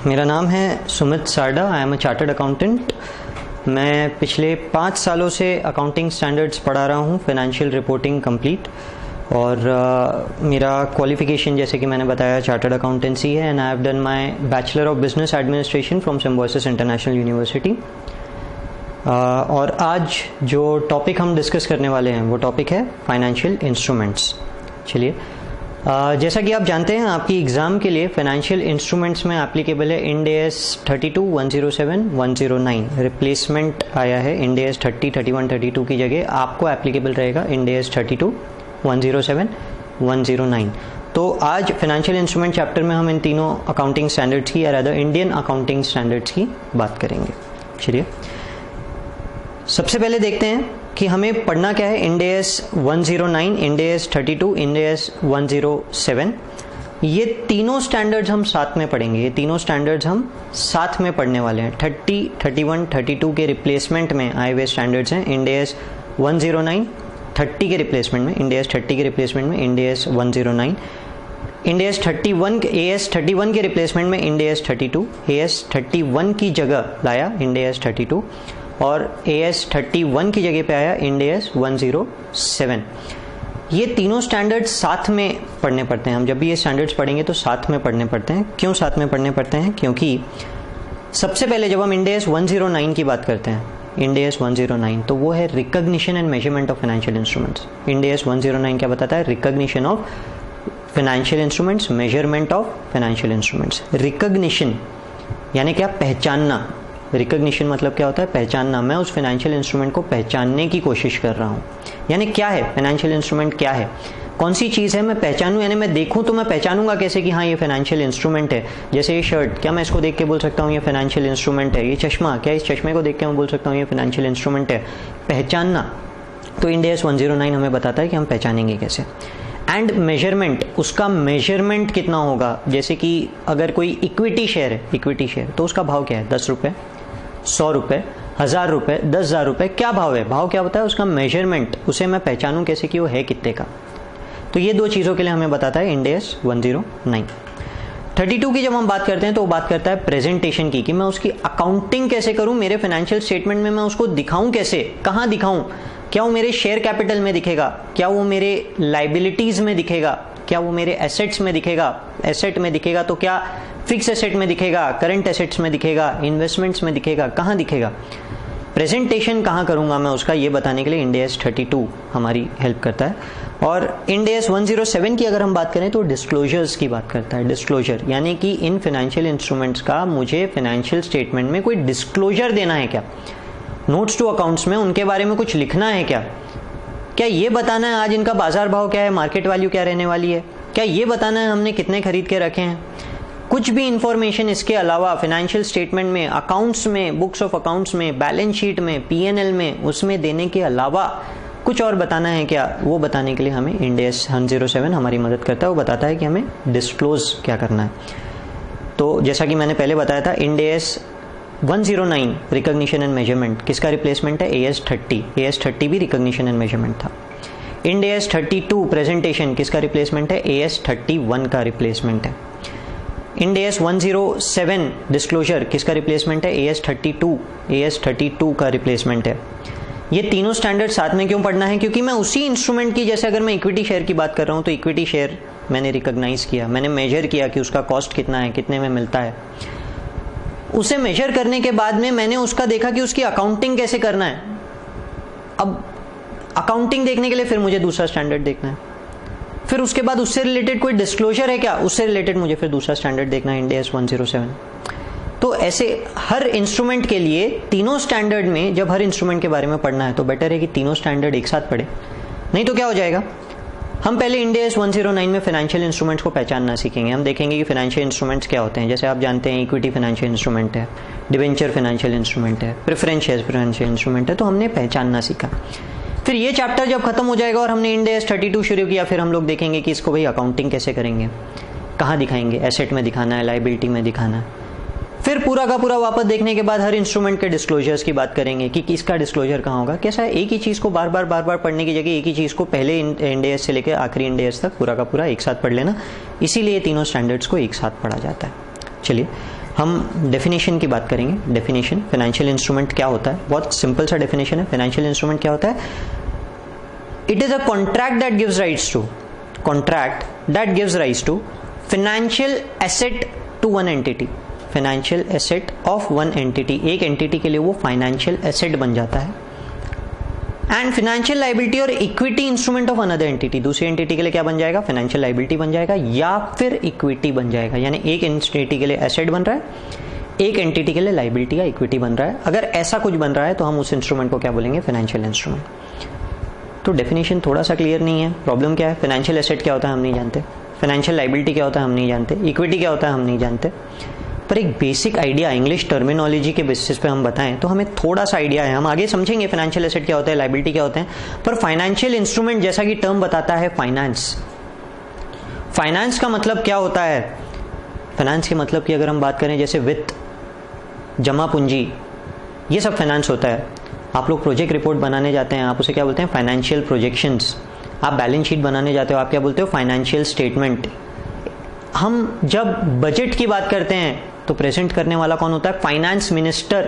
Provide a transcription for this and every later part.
मेरा नाम है Sumit Sarda. I am a chartered accountant. मैं पिछले 5 सालों से अकाउंटिंग स्टैंडर्ड्स पढ़ा रहा हूँ, फाइनेंशियल रिपोर्टिंग कंप्लीट। और मेरा क्वालिफिकेशन जैसे कि मैंने बताया चार्टर्ड अकाउंटेंसी है, and I have done my bachelor of business administration from symbiosis international university. और आज जो टॉपिक हम डिस्कस करने वाले हैं वो टॉपिक है फाइनेंशियल इंस्ट्रूमेंट्स। चलिए, जैसा कि आप जानते हैं आपकी एग्ज़ाम के लिए फाइनेंशियल इंस्ट्रूमेंट्स में एप्लीकेबल है इंड AS 32, 107, 109। रिप्लेसमेंट आया है इंड AS 30, 31, 32 की जगह आपको एप्लीकेबल रहेगा इंड AS 32, 107, 109। तो आज फाइनेंशियल इंस्ट्रूमेंट चैप्टर में हम इन तीनों अकाउंटिंग स्टैंडर्ड्स की या रादर इंडियन अकाउंटिंग स्टैंडर्ड्स की बात करेंगे। चलिए, सबसे पहले देखते हैं कि हमें पढ़ना क्या है। Ind AS 109, Ind AS 32, Ind AS 107, ये तीनों स्टैंडर्ड्स हम साथ में पढ़ेंगे। ये तीनों स्टैंडर्ड्स हम साथ में पढ़ने वाले हैं। 30, 31, 32 के रिप्लेसमेंट में आए हुए स्टैंडर्ड्स हैं। इंड AS 109 30 के रिप्लेसमेंट में, इंड AS 30 के रिप्लेसमेंट में Ind AS 109। Ind AS 31 AS 31 के रिप्लेसमेंट में इंड AS 32, AS 31 की जगह लाया इंड AS 32, और AS 31 की जगह पे आया इंड AS 107। ये तीनों स्टैंडर्ड्स साथ में पढ़ने पड़ते हैं। हम जब भी ये स्टैंडर्ड्स पढ़ेंगे तो साथ में पढ़ने पड़ते हैं। क्यों साथ में पढ़ने पड़ते हैं? क्योंकि सबसे पहले जब हम इंड AS 109 की बात करते हैं, इंड AS 109, तो वो है recognition and measurement of financial instruments. Ind AS 109 क्या बताता है? Recognition of financial instruments, measurement of financial instruments. Recognition यानी क्या? पहचानना। रिकॉग्निशन मतलब क्या होता है? पहचानना। मैं उस फाइनेंशियल इंस्ट्रूमेंट को पहचानने की कोशिश कर रहा हूँ। यानी क्या है फाइनेंशियल इंस्ट्रूमेंट? क्या है, कौन सी चीज़ है, मैं पहचानूँ। यानी मैं देखूँ तो मैं पहचानूंगा कैसे कि हाँ ये फाइनेंशियल इंस्ट्रूमेंट है। जैसे ये शर्ट, क्या मैं इसको देख के बोल सकता हूँ ये फाइनेंशियल इंस्ट्रूमेंट है? ये चश्मा, क्या इस चश्मे को देख के मैं बोल सकता हूँ ये फाइनेंशियल इंस्ट्रूमेंट है? पहचानना। तो इंड AS 109 हमें बताता है कि हम पहचानेंगे कैसे। एंड मेजरमेंट, उसका मेजरमेंट कितना होगा। जैसे कि अगर कोई इक्विटी शेयर है, इक्विटी शेयर, तो उसका भाव क्या है? 10 रुपये, 100 रुपये, 1000 रुपये, 10,000 रुपये, क्या भाव है? भाव क्या होता है? उसका मेजरमेंट। उसे मैं पहचानूं कैसे कि वो है कितने का। तो ये दो चीज़ों के लिए हमें बताता है इंड AS 109। 32 की जब हम बात करते हैं तो वो बात करता है प्रेजेंटेशन की, कि मैं उसकी अकाउंटिंग कैसे करूं, मेरे फाइनेंशियल स्टेटमेंट में मैं उसको दिखाऊं कैसे, कहाँ दिखाऊं। क्या वो मेरे शेयर कैपिटल में दिखेगा? क्या वो मेरे लाइबिलिटीज में दिखेगा? क्या वो मेरे एसेट्स में दिखेगा? एसेट में दिखेगा तो क्या फिक्स एसेट में दिखेगा, करंट एसेट्स में दिखेगा, इन्वेस्टमेंट्स में दिखेगा, कहाँ दिखेगा? प्रेजेंटेशन कहाँ करूंगा मैं उसका, ये बताने के लिए इंड AS 32 हमारी हेल्प करता है। और इंड AS 107 की अगर हम बात करें तो डिस्क्लोजर्स की बात करता है। डिस्क्लोजर यानी कि इन फाइनेंशियल इंस्ट्रूमेंट्स का मुझे फाइनेंशियल स्टेटमेंट में कोई डिस्क्लोजर देना है क्या, नोट्स टू अकाउंट्स में उनके बारे में कुछ लिखना है क्या, क्या ये बताना है आज इनका बाजार भाव क्या है, मार्केट वैल्यू क्या रहने वाली है, क्या ये बताना है हमने कितने खरीद के रखे हैं। कुछ भी इंफॉर्मेशन इसके अलावा फाइनेंशियल स्टेटमेंट में, अकाउंट्स में, बुक्स ऑफ अकाउंट्स में, बैलेंस शीट में, P&L में, उसमें देने के अलावा कुछ और बताना है क्या, वो बताने के लिए हमें इंड AS 107 हमारी मदद करता है। वो बताता है कि हमें डिस्क्लोज क्या करना है। तो जैसा कि मैंने पहले बताया था, Ind AS 109 recognition and measurement किसका रिप्लेसमेंट है? AS 30। AS 30 भी रिकॉग्निशन एंड मेजरमेंट था। इंड AS 32 प्रेजेंटेशन किसका रिप्लेसमेंट है? AS 31 का रिप्लेसमेंट है। इंड AS 107 डिस्क्लोजर किसका रिप्लेसमेंट है? AS 32, AS 32 का रिप्लेसमेंट है। ये तीनों स्टैंडर्ड साथ में क्यों पढ़ना है? क्योंकि मैं उसी इंस्ट्रूमेंट की, जैसे अगर मैं इक्विटी शेयर की बात कर रहा हूँ तो इक्विटी शेयर मैंने रिकॉग्नाइज किया, मैंने मेजर किया कि उसका कॉस्ट कितना है, कितने में मिलता है। उसे मेजर करने के बाद में मैंने उसका देखा कि उसकी अकाउंटिंग कैसे करना है। अब अकाउंटिंग देखने के लिए फिर मुझे दूसरा स्टैंडर्ड देखना है, फिर उसके बाद उससे रिलेटेड कोई डिस्क्लोजर है क्या, उससे रिलेटेड मुझे फिर दूसरा स्टैंडर्ड देखना है, इंड AS 107। तो ऐसे हर इंस्ट्रूमेंट के लिए तीनों स्टैंडर्ड में जब हर इंस्ट्रूमेंट के बारे में पढ़ना है तो बेटर है कि तीनों स्टैंडर्ड एक साथ पढ़े। नहीं तो क्या हो जाएगा, हम पहले इंड AS 109 में फाइनेंशियल इंस्ट्रूमेंट्स को पहचानना सीखेंगे। हम देखेंगे कि फाइनेंशियल इंस्ट्रूमेंट्स क्या होते हैं। जैसे आप जानते हैं इक्विटी फाइनेंशियल इंस्ट्रूमेंट है, डिवेंचर फाइनेंशियल इंस्ट्रूमेंट है, प्रेफरेंस शेयर्स फाइनेंशियल इंस्ट्रूमेंट है। तो हमने पहचानना सीखा। फिर ये चैप्टर जब खत्म हो जाएगा और हमने इंड AS 32 शुरू किया, फिर हम लोग देखेंगे कि इसको भाई अकाउंटिंग कैसे करेंगे, कहाँ दिखाएंगे, एसेट में दिखाना है, लाइबिलिटी में दिखाना है। फिर पूरा का पूरा वापस देखने के बाद हर इंस्ट्रूमेंट के डिस्क्लोजर्स की बात करेंगे कि किसका डिस्क्लोजर कहाँ होगा। कैसा है, एक ही चीज़ को बार बार पढ़ने की जगह एक ही चीज़ को पहले इंड AS से लेकर आखिरी इंड AS तक पूरा का पूरा एक साथ पढ़ लेना। इसीलिए तीनों स्टैंडर्ड्स को एक साथ पढ़ा जाता है। चलिए, हम डेफिनेशन की बात करेंगे। डेफिनेशन, फाइनेंशियल इंस्ट्रूमेंट क्या होता है, बहुत सिंपल सा डेफिनेशन है। फाइनेंशियल इंस्ट्रूमेंट क्या होता है? It is a contract that gives rights to financial asset to one entity. Financial asset of one entity, एक एंटिटी के लिए वो फाइनेंशियल एसेट बन जाता है। एंड फाइनेंशियल लाइबिलिटी और equity instrument of another entity, दूसरी एंटिटी के लिए क्या बन जाएगा? फाइनेंशियल लाइबिलिटी बन जाएगा या फिर इक्विटी बन जाएगा। यानी एक एंटिटी के लिए एसेट बन रहा है, एक एंटिटी के लिए लाइबिलिटी या इक्विटी बन रहा है। अगर ऐसा कुछ बन रहा है तो हम उस इंस्ट्रूमेंट को क्या बोलेंगे? Financial instrument. तो डेफिनेशन थोड़ा सा क्लियर नहीं है। प्रॉब्लम क्या है? फाइनेंशियल एसेट क्या होता है हम नहीं जानते, फाइनेंशियल लाइबिलिटी क्या होता है हम नहीं जानते, इक्विटी क्या होता है हम नहीं जानते। पर एक बेसिक आइडिया इंग्लिश टर्मिनोलॉजी के बेसिस पे हम बताएं तो हमें थोड़ा सा आइडिया है। हम आगे समझेंगे फाइनेंशियल एसेट क्या होता है, लाइबिलिटी क्या होते हैं। पर फाइनेंशियल इंस्ट्रूमेंट जैसा कि टर्म बताता है फाइनेंस, फाइनेंस का मतलब क्या होता है? फाइनेंस के मतलब की अगर हम बात करें जैसे वित्त, जमा पूंजी, ये सब फाइनेंस होता है। आप लोग प्रोजेक्ट रिपोर्ट बनाने जाते हैं, आप उसे क्या बोलते हैं? Financial projections. आप बैलेंस शीट बनाने जाते हो, आप क्या बोलते हो? Financial statement. हम जब बजट की बात करते हैं तो प्रेजेंट करने वाला कौन होता है? Finance minister.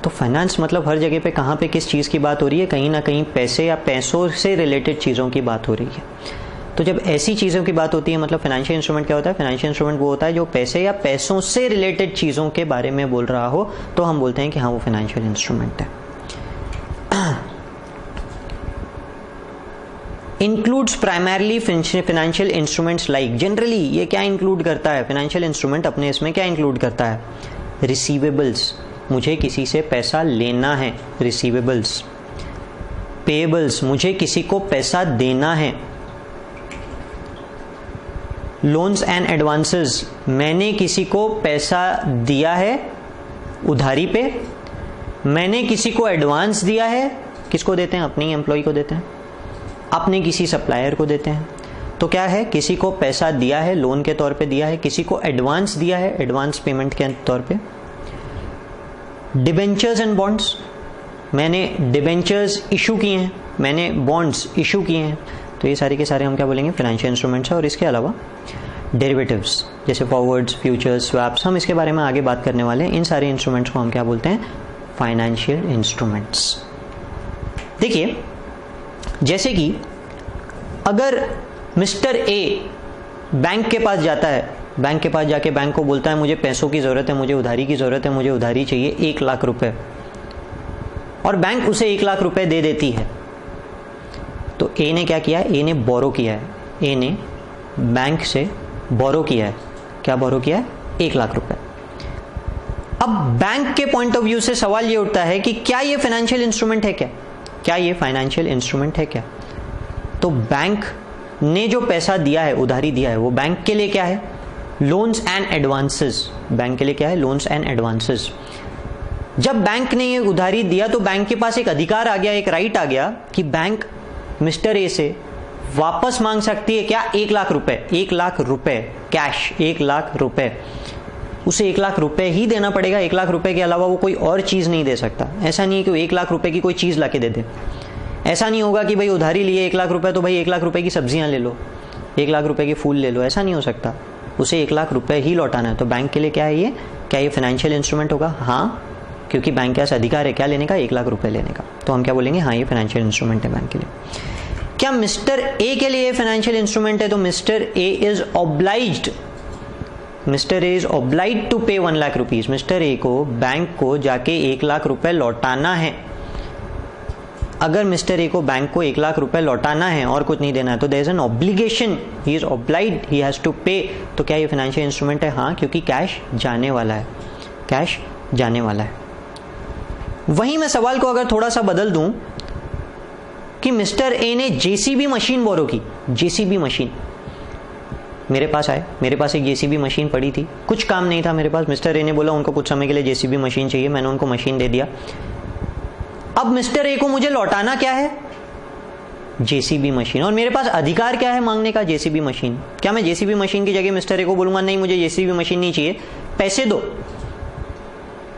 तो फाइनेंस मतलब हर जगह पे कहाँ पे किस चीज़ की बात हो रही है? कहीं ना कहीं पैसे या पैसों से रिलेटेड चीज़ों की बात हो रही है। तो जब ऐसी चीज़ों की बात होती है, मतलब फाइनेंशियल इंस्ट्रूमेंट क्या होता है? फाइनेंशियल इंस्ट्रूमेंट वो होता है जो पैसे या पैसों से रिलेटेड चीज़ों के बारे में बोल रहा हो, तो हम बोलते हैं कि हाँ वो फाइनेंशियल इंस्ट्रूमेंट है। Includes primarily financial instruments like, generally ये क्या इंक्लूड करता है? फाइनेंशियल इंस्ट्रूमेंट अपने इसमें क्या इंक्लूड करता है? रिसीवेबल्स, मुझे किसी से पैसा लेना है, रिसीवेबल्स। पेएबल्स, मुझे किसी को पैसा देना है। लोन्स एंड एडवांसेस, मैंने किसी को पैसा दिया है उधारी पे, मैंने किसी को एडवांस दिया है। किसको देते हैं? अपनी एम्प्लॉय को देते हैं, अपने किसी सप्लायर को देते हैं। तो क्या है? किसी को पैसा दिया है, लोन के तौर पे दिया है, किसी को एडवांस दिया है, एडवांस पेमेंट के तौर पे। डिबेंचर्स एंड बॉन्ड्स, मैंने डिबेंचर्स इशू किए हैं, मैंने बॉन्ड्स इशू किए हैं। तो ये सारे के सारे हम क्या बोलेंगे? फाइनेंशियल इंस्ट्रूमेंट्स है। और इसके अलावा डेरिवेटिव्स जैसे फॉरवर्ड्स, फ्यूचर्स, स्वैप्स, हम इसके बारे में आगे बात करने वाले हैं। इन सारे इंस्ट्रूमेंट्स को हम क्या बोलते हैं? Financial instruments. देखिए, जैसे कि अगर मिस्टर ए बैंक के पास जाता है, बैंक के पास जाके बैंक को बोलता है मुझे पैसों की ज़रूरत है, मुझे उधारी की ज़रूरत है, मुझे उधारी चाहिए 1 लाख रुपए, और बैंक उसे 1 लाख रुपए दे देती है। तो ए ने क्या किया है? ए ने बोरो किया है, ए ने बैंक से बोरो किया है। क्या बोरो किया है? 1 लाख रुपए। अब बैंक के पॉइंट ऑफ व्यू से सवाल ये उठता है कि क्या ये फाइनेंशियल इंस्ट्रूमेंट है? क्या ये फाइनेंशियल इंस्ट्रूमेंट है क्या? तो बैंक ने जो पैसा दिया है, उधारी दिया है, वो बैंक के लिए क्या है? Loans and advances. बैंक के लिए क्या है? Loans and advances. जब बैंक ने ये उधारी दिया तो बैंक के पास एक अधिकार आ गया, एक राइट आ गया कि बैंक मिस्टर ए से वापस मांग सकती है क्या? 1 लाख रुपए, 1 लाख रुपए कैश, 1 लाख रुपए। उसे 1 लाख रुपए ही देना पड़ेगा, 1 लाख रुपए के अलावा वो कोई और चीज नहीं दे सकता। ऐसा नहीं है कि 1 लाख रुपए की कोई चीज लाके दे दे। ऐसा नहीं होगा कि भाई उधारी लिए 1 लाख रुपए तो भाई 1 लाख रुपए की सब्जियां ले लो, 1 लाख रुपए के फूल ले लो, ऐसा नहीं हो सकता। उसे 1 लाख रुपए ही लौटाना है। तो बैंक के लिए क्या है ये? क्या ये फाइनेंशियल इंस्ट्रूमेंट होगा? हाँ, क्योंकि बैंक के पास अधिकार है क्या लेने का? 1 लाख रुपए लेने का। तो हम क्या बोलेंगे? हाँ ये फाइनेंशियल इंस्ट्रूमेंट है बैंक के लिए। क्या मिस्टर ए के लिए फाइनेंशियल इंस्ट्रूमेंट है? तो mister A is obliged, mister A is obliged to pay 1 lakh rupees. Mister A को बैंक को जाके 1 लाख रुपए लौटाना है। अगर मिस्टर ए को बैंक को 1 लाख रुपए लौटाना है और कुछ नहीं देना है तो there is an obligation, he is obliged, he has to pay. तो क्या ये फाइनेंशियल इंस्ट्रूमेंट है? हाँ, क्योंकि कैश जाने वाला है, कैश जाने वाला है। वहीं मैं सवाल को अगर थोड़ा सा बदल दूं कि मिस्टर ए ने जेसीबी मशीन बोरो की, जेसीबी मशीन मेरे पास आए, मेरे पास एक जेसीबी मशीन पड़ी थी, कुछ काम नहीं था मेरे पास। मिस्टर ए ने बोला उनको कुछ समय के लिए जेसीबी मशीन चाहिए, मैंने उनको मशीन दे दिया। अब मिस्टर ए को मुझे लौटाना क्या है? JCB machine. और मेरे पास अधिकार क्या है मांगने का? JCB machine. क्या मैं जेसीबी मशीन की जगह मिस्टर ए को बोलूंगा नहीं मुझे जेसीबी मशीन नहीं चाहिए, पैसे दो?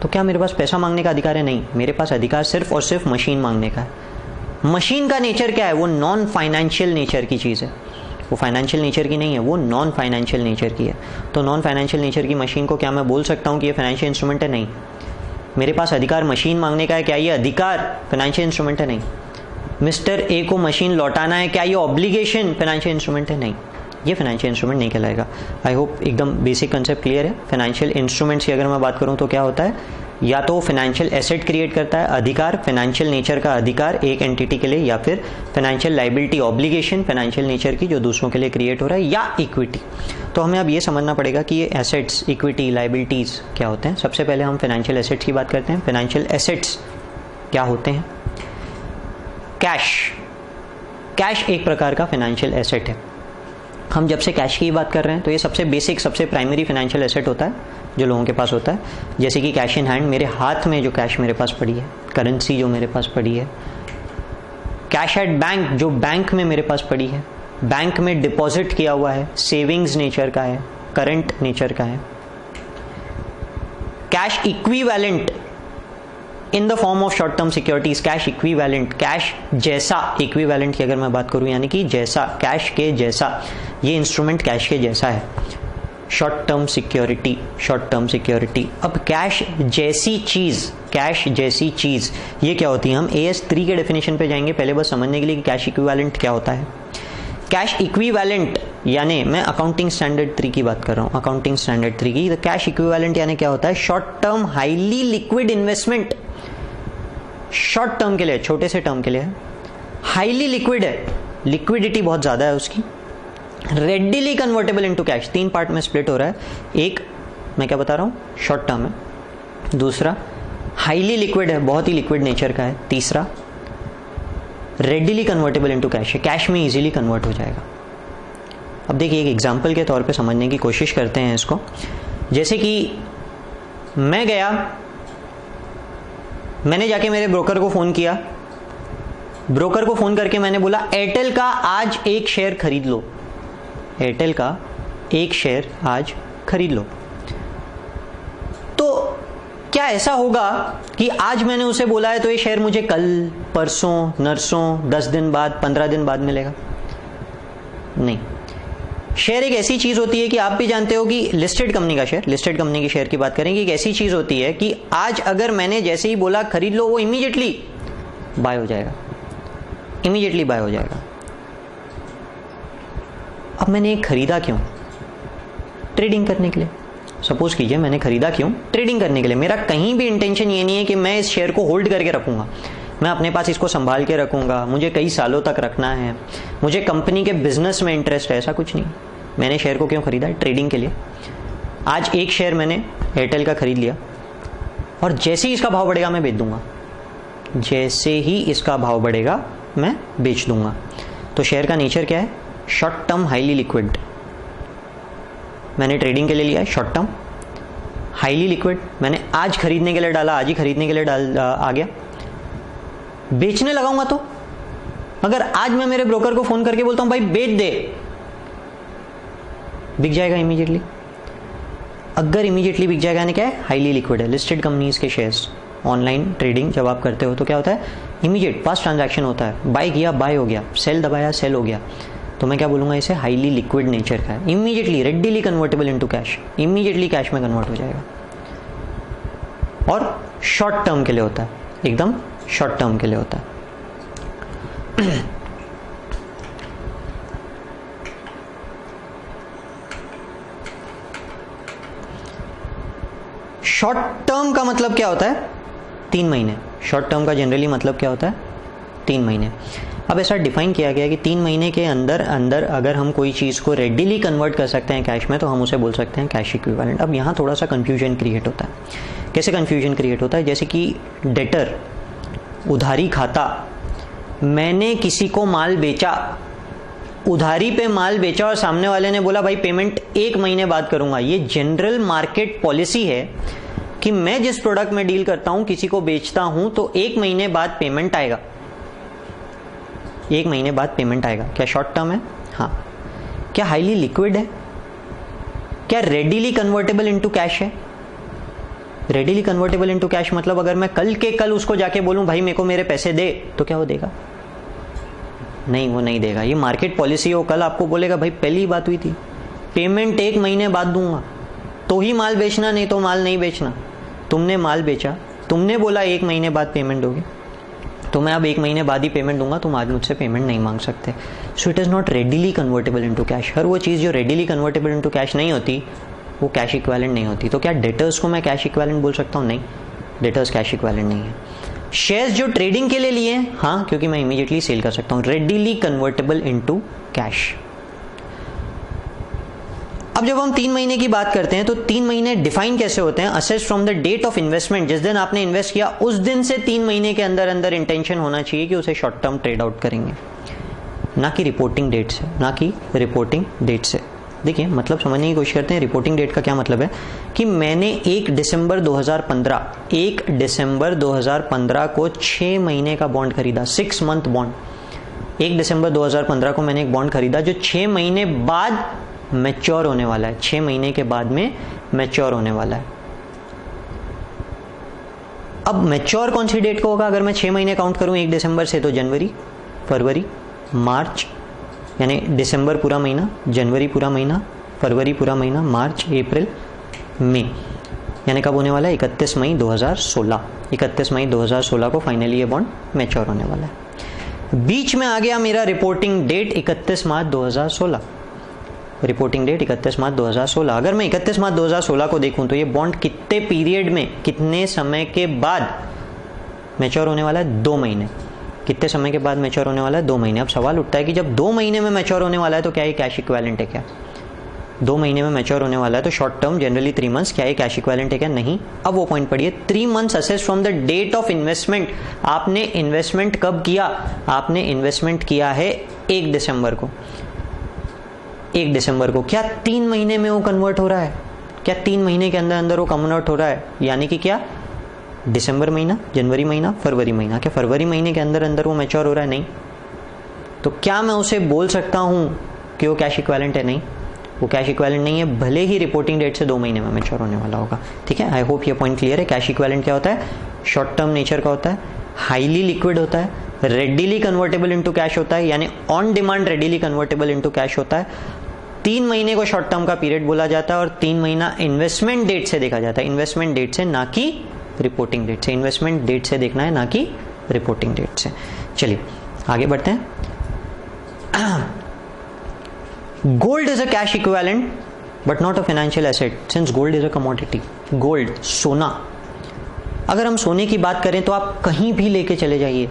तो क्या मेरे पास पैसा मांगने का अधिकार है? नहीं, मेरे पास अधिकार सिर्फ और सिर्फ मशीन मांगने का है। मशीन का नेचर क्या है? वो नॉन फाइनेंशियल नेचर की चीज है। वो फाइनेंशियल नेचर की नहीं है, वो नॉन फाइनेंशियल नेचर की है। तो नॉन फाइनेंशियल नेचर की मशीन को क्या मैं बोल सकता हूँ कि ये फाइनेंशियल इंस्ट्रूमेंट है? नहीं। मेरे पास अधिकार मशीन मांगने का है, क्या ये अधिकार फाइनेंशियल इंस्ट्रूमेंट है? नहीं। मिस्टर ए को मशीन लौटाना है, क्या ये ऑब्लिगेशन फाइनेंशियल इंस्ट्रूमेंट है? नहीं, ये फाइनेंशियल इंस्ट्रूमेंट नहीं कहलाएगा। आई होप एकदम बेसिक कंसेप्ट क्लियर है। फाइनेंशियल इंस्ट्रूमेंट्स की अगर मैं बात करूं तो क्या होता है, या तो फाइनेंशियल एसेट क्रिएट करता है, अधिकार, फाइनेंशियल नेचर का अधिकार एक एंटिटी के लिए, या फिर financial liability obligation financial nature की जो दूसरों के लिए क्रिएट हो रहा है, या इक्विटी। तो हमें अब ये समझना पड़ेगा कि ये एसेट्स, इक्विटी, लाइबिलिटीज क्या होते हैं। सबसे पहले हम फाइनेंशियल एसेट्स की बात करते हैं। फाइनेंशियल एसेट्स क्या होते हैं? कैश। कैश एक प्रकार का फाइनेंशियल एसेट है। हम जब से कैश की बात कर रहे हैं तो ये सबसे बेसिक, सबसे प्राइमरी फाइनेंशियल एसेट होता है जो लोगों के पास होता है। जैसे कि कैश इन हैंड, मेरे हाथ में जो कैश मेरे पास पड़ी है, करेंसी जो मेरे पास पड़ी है। कैश एट बैंक, जो बैंक में मेरे पास पड़ी है, बैंक में डिपॉजिट किया हुआ है, सेविंग्स नेचर का है, करंट नेचर का है। Cash equivalent in the form of short term securities. Cash equivalent, cash जैसा, इक्विवेलेंट की अगर मैं बात करूं यानी कि जैसा, कैश के जैसा, ये इंस्ट्रूमेंट कैश के जैसा है। Short term security, short term security. अब कैश जैसी चीज, कैश जैसी चीज ये क्या होती है? हम AS3 के डेफिनेशन पे जाएंगे पहले बस समझने के लिए कि कैश इक्विवेलेंट क्या होता है। कैश इक्विवेलेंट यानी मैं अकाउंटिंग स्टैंडर्ड 3 की बात कर रहा हूं, अकाउंटिंग स्टैंडर्ड 3 की। तो कैश इक्विवेलेंट यानी क्या होता है? Short term highly liquid investment. Short term के लिए, छोटे से टर्म के लिए हाईली लिक्विड है, लिक्विडिटी बहुत ज्यादा है उसकी। Readily convertible into cash, 3 part में स्प्लिट हो रहा है। एक मैं क्या बता रहा हूं, शॉर्ट टर्म है। दूसरा हाईली लिक्विड है, बहुत ही लिक्विड नेचर का है। तीसरा रेडिली कन्वर्टेबल इनटू कैश है, कैश में इजीली कन्वर्ट हो जाएगा। अब देखिए एक एग्जांपल के तौर पे समझने की कोशिश करते हैं इसको। जैसे कि मैं गया, मैंने जाके मेरे ब्रोकर को फोन किया, ब्रोकर को फोन करके मैंने बोला एयरटेल का आज एक शेयर खरीद लो, एयरटेल का एक शेयर आज खरीद लो। तो क्या ऐसा होगा कि आज मैंने उसे बोला है तो ये शेयर मुझे कल, परसों, नरसों, 10 दिन बाद, 15 दिन बाद मिलेगा? नहीं। शेयर एक ऐसी चीज होती है कि आप भी जानते हो कि लिस्टेड कंपनी का शेयर, लिस्टेड कंपनी की शेयर की बात करेंगे, एक ऐसी चीज होती है कि आज अगर मैंने जैसे ही बोला खरीद लो, वो इमीडिएटली बाय हो जाएगा, इमीडिएटली बाय हो जाएगा। अब मैंने खरीदा क्यों? ट्रेडिंग करने के लिए। सपोज कीजिए मैंने खरीदा क्यों? ट्रेडिंग करने के लिए। मेरा कहीं भी इंटेंशन ये नहीं है कि मैं इस शेयर को होल्ड करके रखूंगा, मैं अपने पास इसको संभाल के रखूंगा, मुझे कई सालों तक रखना है, मुझे कंपनी के बिजनेस में इंटरेस्ट है, ऐसा कुछ नहीं। मैंने शेयर को क्यों खरीदा है? ट्रेडिंग के लिए। आज एक शेयर मैंने एयरटेल का खरीद लिया और जैसे ही इसका भाव बढ़ेगा मैं बेच दूंगा, जैसे ही इसका भाव बढ़ेगा मैं बेच दूंगा। तो शेयर का नेचर क्या है? Short term highly liquid. मैंने ट्रेडिंग के लिए लिया है, शॉर्ट टर्म हाईली लिक्विड। मैंने आज खरीदने के लिए डाला, आज ही खरीदने के लिए आ गया। बेचने लगाऊंगा तो अगर आज मैं मेरे ब्रोकर को फोन करके बोलता हूं भाई बेच दे, बिक जाएगा इमीडिएटली। अगर इमीडिएटली बिक जाएगा यानी क्या है? हाईली लिक्विड है। लिस्टेड कंपनीज के शेयर्स, ऑनलाइन ट्रेडिंग जब आप करते हो तो क्या होता है? इमीडिएट फास्ट ट्रांजैक्शन होता है। बाय किया, बाय हो गया, सेल दबाया, सेल हो गया। तो मैं क्या बोलूंगा? इसे हाईली लिक्विड नेचर का है। Immediately readily convertible into cash, immediately cash में कन्वर्ट हो जाएगा। और शॉर्ट टर्म के लिए होता है, एकदम शॉर्ट टर्म के लिए होता है। शॉर्ट टर्म का मतलब क्या होता है? 3 महीने। शॉर्ट टर्म का जनरली मतलब क्या होता है? 3 महीने। अब ऐसा डिफाइन किया गया है कि 3 महीने के अंदर अगर हम कोई चीज़ को रेडिली कन्वर्ट कर सकते हैं कैश में तो हम उसे बोल सकते हैं कैश इक्विवेलेंट। अब यहाँ थोड़ा सा कन्फ्यूजन क्रिएट होता है। कैसे कन्फ्यूजन क्रिएट होता है? जैसे कि डेटर, उधारी खाता, मैंने किसी को माल बेचा, उधारी पे माल बेचा और सामने वाले ने बोला भाई पेमेंट 1 महीने बाद करूंगा। ये जनरल मार्केट पॉलिसी है कि मैं जिस प्रोडक्ट में डील करता हूं, किसी को बेचता हूं तो 1 महीने बाद पेमेंट आएगा, 1 महीने बाद पेमेंट आएगा। क्या शॉर्ट टर्म है? हाँ। क्या हाईली लिक्विड है? क्या रेडिली कन्वर्टेबल इनटू कैश है? रेडिली कन्वर्टेबल इनटू कैश मतलब अगर मैं कल के कल उसको जाके बोलूं भाई मेरे को मेरे पैसे दे, तो क्या वो देगा? नहीं, वो नहीं देगा। ये मार्केट पॉलिसी है। वो कल आपको बोलेगा भाई पहली बात हुई थी, पेमेंट 1 महीने बाद दूंगा तो ही माल बेचना, नहीं तो माल नहीं बेचना। तुमने माल बेचा, तुमने बोला 1 महीने बाद पेमेंट दोगे, तो मैं अब 1 महीने बाद ही पेमेंट दूंगा, तुम आज मुझसे पेमेंट नहीं मांग सकते। So it is not readily convertible into cash. हर वो चीज़ जो रेडिली कन्वर्टेबल इनटू कैश नहीं होती वो कैश इक्विवेलेंट नहीं होती। तो क्या डेटर्स को मैं कैश इक्विवेलेंट बोल सकता हूँ? नहीं, डेटर्स कैश इक्विवेलेंट नहीं है। शेयर्स जो ट्रेडिंग के लिए लिए हैं, हाँ, क्योंकि मैं इमीडिएटली सेल कर सकता हूँ, रेडिली कन्वर्टेबल इनटू कैश। अब जब हम 3 महीने की बात करते हैं तो 3 महीने डिफाइन कैसे होते हैं? Assess from the date of investment, जिस दिन आपने इन्वेस्ट किया उस दिन से 3 महीने के अंदर अंदर इंटेंशन होना चाहिए कि उसे शॉर्ट टर्म ट्रेड आउट करेंगे, ना कि रिपोर्टिंग डेट से, ना कि रिपोर्टिंग डेट से। देखिए, मतलब समझने की कोशिश करते हैं। रिपोर्टिंग डेट का क्या मतलब है कि मैंने 1 दिसंबर 2015 को 6 महीने का बॉन्ड खरीदा, 6 मंथ बॉन्ड। 1 दिसंबर 2015 को मैंने एक बॉन्ड खरीदा जो 6 महीने बाद मैच्योर होने वाला है, 6 महीने के बाद में मैच्योर होने वाला है। अब मैच्योर कौन सी डेट को होगा? अगर मैं 6 महीने काउंट करूं 1 दिसंबर से, तो जनवरी, फरवरी, मार्च, यानी दिसंबर पूरा महीना, जनवरी पूरा महीना, फरवरी पूरा महीना, मार्च, अप्रैल, मई, यानी कब होने वाला है? 31 मई 2016। 31 मई 2016 को फाइनली ये बॉन्ड मैच्योर होने वाला है। बीच में आ गया मेरा रिपोर्टिंग डेट 31 मार्च 2016। रिपोर्टिंग डेट 31 मार्च 2016। अगर मैं 31 मार्च 2016 को देखूं तो ये बॉन्ड कितने पीरियड में, कितने समय के बाद मैच्योर होने वाला है? 2 महीने। कितने समय के बाद मैच्योर होने वाला है? 2 महीने। अब सवाल उठता है कि जब 2 महीने में मैच्योर होने वाला है तो क्या ये कैश इक्विवेलेंट है क्या? 2 महीने में मैच्योर होने वाला है तो शॉर्ट टर्म जनरली 3 मंथ्स, क्या ये कैश इक्विवेलेंट है क्या? नहीं। अब वो पॉइंट पढ़िए, 3 months assess from the date of investment. आपने इन्वेस्टमेंट कब किया? आपने इन्वेस्टमेंट किया है 1 दिसंबर को। 1 दिसंबर को क्या 3 महीने में वो कन्वर्ट हो रहा है? क्या 3 महीने के अंदर अंदर वो कन्वर्ट हो रहा है? यानी कि क्या दिसंबर महीना, जनवरी महीना, फरवरी महीना, क्या फरवरी महीने के अंदर अंदर वो मैच्योर हो रहा है? नहीं। तो क्या मैं उसे बोल सकता हूं कि वो कैश इक्विवेलेंट है? नहीं, वो कैश इक्विवेलेंट नहीं है, भले ही रिपोर्टिंग डेट से 2 महीने में मैच्योर होने वाला होगा। ठीक है, आई होप ये पॉइंट क्लियर है। कैश इक्विवेलेंट क्या होता है? शॉर्ट टर्म नेचर का होता है, हाईली लिक्विड होता है, रेडिली कन्वर्टेबल इनटू कैश होता है, यानी on demand readily convertible into cash होता है। 3 महीने को शॉर्ट टर्म का पीरियड बोला जाता है और 3 महीना इन्वेस्टमेंट डेट से देखा जाता है, इन्वेस्टमेंट डेट से, ना कि रिपोर्टिंग डेट से। इन्वेस्टमेंट डेट से देखना है, ना कि रिपोर्टिंग डेट से। चलिए आगे बढ़ते हैं। Gold is a cash equivalent but not a financial asset, since gold is a commodity. Gold, सोना, अगर हम सोने की बात करें तो आप कहीं भी लेके चले जाइए,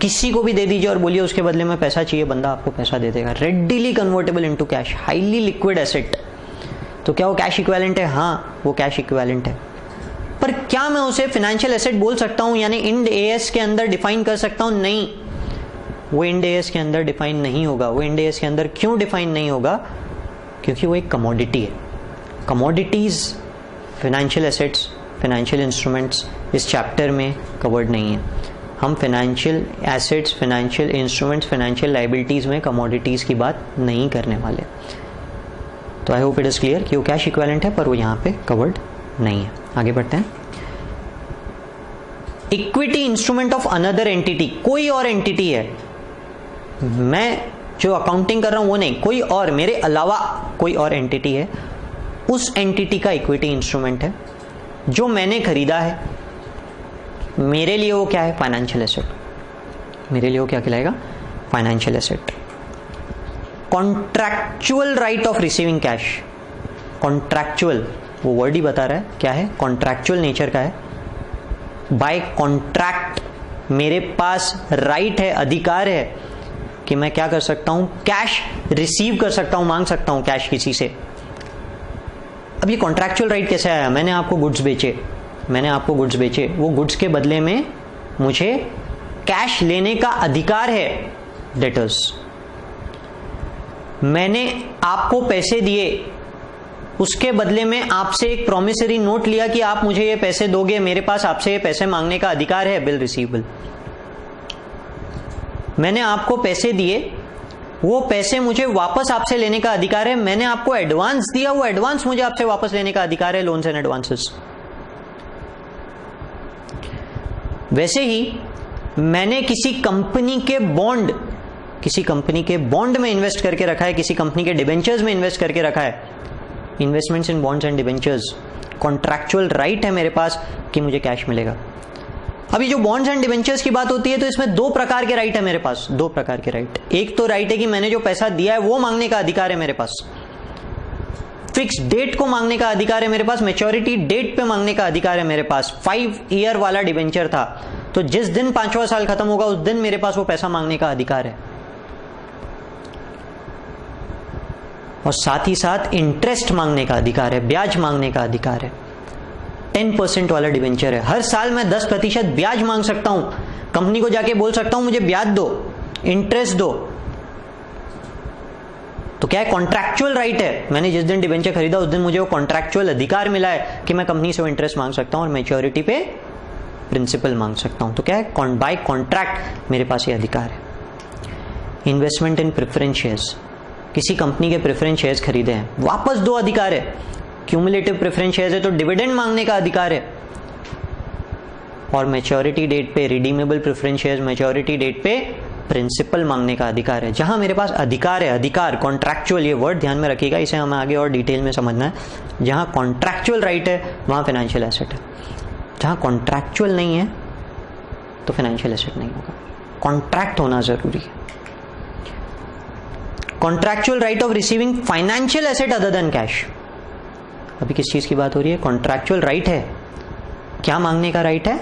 किसी को भी दे दीजिए और बोलिए उसके बदले में पैसा चाहिए, बंदा आपको पैसा दे देगा। Readily convertible into cash, highly liquid asset. तो क्या वो कैश इक्विवेलेंट है? हाँ, वो कैश इक्विवेलेंट है। पर क्या मैं उसे फाइनेंशियल एसेट बोल सकता हूं, यानी इंड एएस के अंदर डिफाइन कर सकता हूं? नहीं, वो इंड एएस के अंदर डिफाइन नहीं होगा। वो इंड एएस के अंदर क्यों डिफाइन नहीं होगा? क्योंकि वो एक कमोडिटी है। Commodities, financial assets, financial instruments इस चैप्टर में कवर्ड नहीं है। हम financial assets, financial instruments, financial liabilities में कमोडिटीज की बात नहीं करने वाले। तो आई होप इट इज क्लियर कि वो कैश इक्विवेलेंट है पर वो यहाँ पे कवर्ड नहीं है। आगे बढ़ते हैं। Equity instrument of another entity, कोई और एंटिटी है, मैं जो अकाउंटिंग कर रहा हूं वो नहीं, कोई और, मेरे अलावा कोई और एंटिटी है, उस एंटिटी का इक्विटी इंस्ट्रूमेंट है जो मैंने खरीदा है। मेरे लिए वो क्या है? Financial asset. मेरे लिए वो क्या कहलाएगा? Financial asset. Contractual right of receiving cash, contractual, वो वर्ड ही बता रहा है क्या है, कॉन्ट्रैक्चुअल नेचर का है। बाय कॉन्ट्रैक्ट मेरे पास राइट है, अधिकार है कि मैं क्या कर सकता हूं? कैश रिसीव कर सकता हूं, मांग सकता हूं कैश किसी से। अब ये कॉन्ट्रैक्चुअल राइट कैसे आया? मैंने आपको गुड्स बेचे, वो गुड्स के बदले में मुझे कैश लेने का अधिकार है, डेटर्स। मैंने आपको पैसे दिए, उसके बदले में आपसे एक प्रोमिसरी नोट लिया कि आप मुझे ये पैसे दोगे, मेरे पास आपसे ये पैसे मांगने का अधिकार है, बिल रिसीवेबल। मैंने आपको पैसे दिए, वो पैसे मुझे वापस आपसे लेने का अधिकार है। मैंने आपको एडवांस दिया, वो एडवांस मुझे आपसे वापस लेने का अधिकार है, लोन्स एंड एडवांसेस। वैसे ही मैंने किसी कंपनी के बॉन्ड किसी कंपनी के बॉन्ड में इन्वेस्ट करके रखा है, किसी कंपनी के डिबेंचर्स में इन्वेस्ट करके रखा है, investments in bonds and debentures, contractual right है मेरे पास कि मुझे कैश मिलेगा। अभी जो बॉन्ड्स एंड डिबेंचर्स की बात होती है तो इसमें दो प्रकार के राइट है मेरे पास, दो प्रकार के राइट। एक तो राइट है कि मैंने जो पैसा दिया है वो मांगने का अधिकार है मेरे पास, फिक्स डेट को मांगने का अधिकार है मेरे पास, मैच्योरिटी डेट पे मांगने का अधिकार है मेरे पास। 5 ईयर वाला डिबेंचर था तो जिस दिन 5वां साल खत्म होगा उस दिन मेरे पास वो पैसा मांगने का अधिकार है। और साथ ही साथ इंटरेस्ट मांगने का अधिकार है, ब्याज मांगने का अधिकार है। 10% वाला डिबेंचर है, हर साल मैं 10% ब्याज मांग सकता हूं, कंपनी को जाके बोल सकता हूं मुझे ब्याज दो, इंटरेस्ट दो। तो क्या है, कॉन्ट्रैक्चुअल राइट है। मैंने जिस दिन डिबेंचर खरीदा उस दिन मुझे वो कॉन्ट्रैक्चुअल अधिकार मिला है कि मैं कंपनी से वो इंटरेस्ट मांग सकता हूं और मैच्योरिटी पे प्रिंसिपल मांग सकता हूं। तो क्या है, बाय कॉन्ट्रैक्ट मेरे पास ये अधिकार है। इन्वेस्टमेंट इन प्रेफरेंस शेयर्स, किसी कंपनी के प्रेफरेंस शेयर्स खरीदे हैं, वापस दो अधिकार है। क्यूमुलेटिव प्रेफरेंस शेयर्स है तो डिविडेंड मांगने का अधिकार है, और मैच्योरिटी डेट पे redeemable preference shares maturity date पे प्रिंसिपल मांगने का अधिकार है। जहां मेरे पास अधिकार है, अधिकार कॉन्ट्रैक्चुअल, ये वर्ड ध्यान में रखिएगा, इसे हमें आगे और डिटेल में समझना है। जहां कॉन्ट्रैक्चुअल राइट है वहां फाइनेंशियल एसेट है, जहां कॉन्ट्रैक्चुअल नहीं है तो फाइनेंशियल एसेट नहीं होगा। कॉन्ट्रैक्ट होना जरूरी है। Contractual right of receiving financial asset other than cash. अभी किस चीज की बात हो रही है, कॉन्ट्रैक्चुअल राइट है, क्या मांगने का राइट है,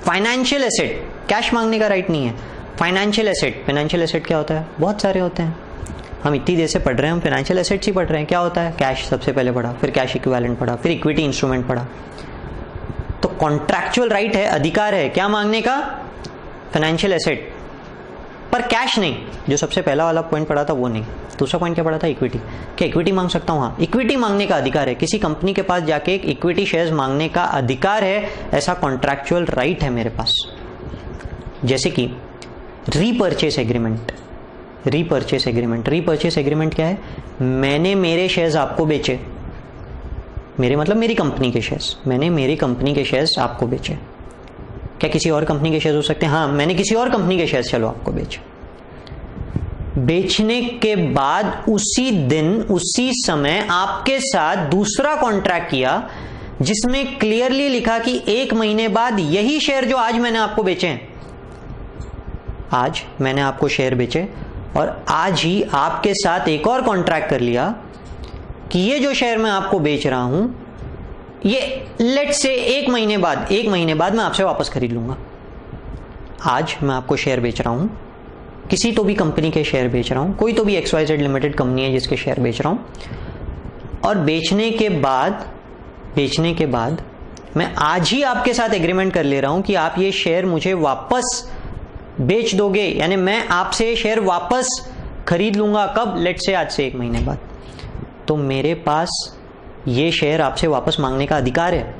फाइनेंशियल एसेट, कैश मांगने का राइट नहीं है। फाइनेंशियल एसेट, फाइनेंशियल एसेट क्या होता है, बहुत सारे होते हैं, हम इतनी देर से पढ़ रहे हैं, हम फाइनेंशियल एसेट्स ही पढ़ रहे हैं। क्या होता है, कैश सबसे पहले पढ़ा, फिर कैश इक्विवेलेंट पढ़ा, फिर इक्विटी इंस्ट्रूमेंट पढ़ा। तो कॉन्ट्रैक्चुअल राइट है, अधिकार है क्या मांगने का, फाइनेंशियल एसेट, पर कैश नहीं। जो सबसे पहला वाला पॉइंट पढ़ा था वो नहीं। दूसरा पॉइंट क्या पढ़ा था, इक्विटी। क्या इक्विटी मांग सकता हूं, हाँ, इक्विटी मांगने का अधिकार है, किसी कंपनी के पास जाके एक इक्विटी शेयर्स मांगने का अधिकार है, ऐसा कॉन्ट्रैक्चुअल राइट है मेरे पास। जैसे कि repurchase agreement, repurchase agreement, repurchase agreement क्या है, मैंने मेरे शेयर्स आपको बेचे, मेरे मतलब मेरी कंपनी के शेयर्स, मैंने मेरी कंपनी के शेयर्स आपको बेचे। क्या किसी और कंपनी के शेयर्स हो सकते हैं, हाँ, मैंने किसी और कंपनी के शेयर्स चलो आपको बेचे। बेचने के बाद उसी दिन उसी समय आपके साथ दूसरा कॉन्ट्रैक्ट किया जिसमें क्लियरली लिखा कि 1 महीने बाद यही शेयर जो आज मैंने आपको बेचे हैं, आज मैंने आपको शेयर बेचे और आज ही आपके साथ एक और कॉन्ट्रैक्ट कर लिया कि ये जो शेयर मैं आपको बेच रहा हूं ये लेट्स से 1 महीने बाद मैं आपसे वापस खरीद लूंगा। आज मैं आपको शेयर बेच रहा हूं, किसी तो भी कंपनी के शेयर बेच रहा हूं, कोई तो भी XYZ लिमिटेड कंपनी है जिसके शेयर बेच रहा हूं, और बेचने के बाद मैं आज ही आपके साथ एग्रीमेंट कर ले रहा हूं कि आप ये शेयर मुझे वापस बेच दोगे, यानी मैं आपसे शेयर वापस खरीद लूंगा। कब, लेट्स से आज से 1 महीने बाद। तो मेरे पास ये शेयर आपसे वापस मांगने का अधिकार है,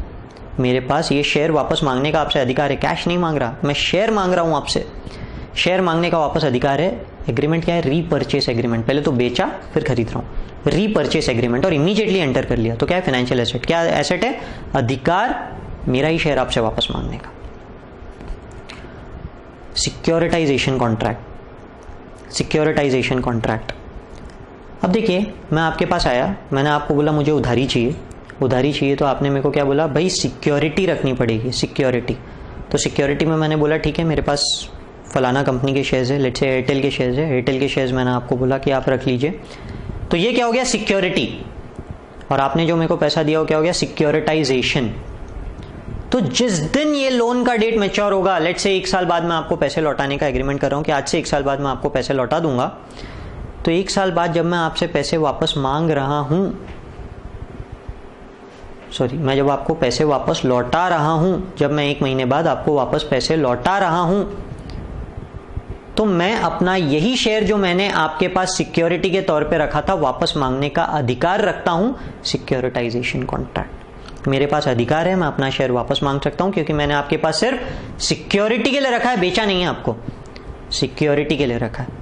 मेरे पास ये शेयर वापस मांगने का आपसे अधिकार है। कैश नहीं मांग रहा, मैं शेयर मांग रहा हूं आपसे, शेयर मांगने का वापस अधिकार है। एग्रीमेंट क्या है, रीपर्चेस एग्रीमेंट, पहले तो बेचा फिर खरीद रहा हूं, रीपर्चेस एग्रीमेंट, और इमीडिएटली एंटर कर लिया। तो क्या है, फाइनेंशियल एसेट। क्या एसेट है, अधिकार मेरा ही शेयर आपसे वापस मांगने का। Securitisation contract, securitisation contract. अब देखिए, मैं आपके पास आया, मैंने आपको बोला मुझे उधारी चाहिए, तो आपने मेरे को क्या बोला, भाई सिक्योरिटी रखनी पड़ेगी, सिक्योरिटी। तो सिक्योरिटी में मैंने बोला ठीक है, मेरे पास फलाना कंपनी के शेयर्स है, लेट्स से एयरटेल के शेयर्स है, एयरटेल के शेयर्स मैंने आपको बोला कि आप रख लीजिए। तो ये क्या हो गया, सिक्योरिटी, और आपने जो मेरे को पैसा दिया वो क्या हो गया, सिक्योरिटाइजेशन। तो जिस दिन ये लोन का डेट मैच्योर होगा, लेट्स से 1 साल बाद मैं आपको पैसे लौटाने का एग्रीमेंट कर रहा हूं कि आज से 1 साल बाद मैं आपको पैसे लौटा दूंगा, तो 1 साल बाद जब मैं आपसे पैसे वापस मांग रहा हूं, मैं जब आपको पैसे वापस लौटा रहा हूं, जब मैं 1 महीने बाद आपको वापस पैसे लौटा रहा हूं, तो मैं अपना यही शेयर जो मैंने आपके पास सिक्योरिटी के तौर पे रखा था वापस मांगने का अधिकार रखता हूं। सिक्योरिटाइजेशन कॉन्ट्रैक्ट, मेरे पास अधिकार है, मैं अपना शेयर वापस मांग सकता हूं क्योंकि मैंने आपके पास सिर्फ सिक्योरिटी के लिए रखा है, बेचा नहीं है आपको, सिक्योरिटी के लिए रखा है।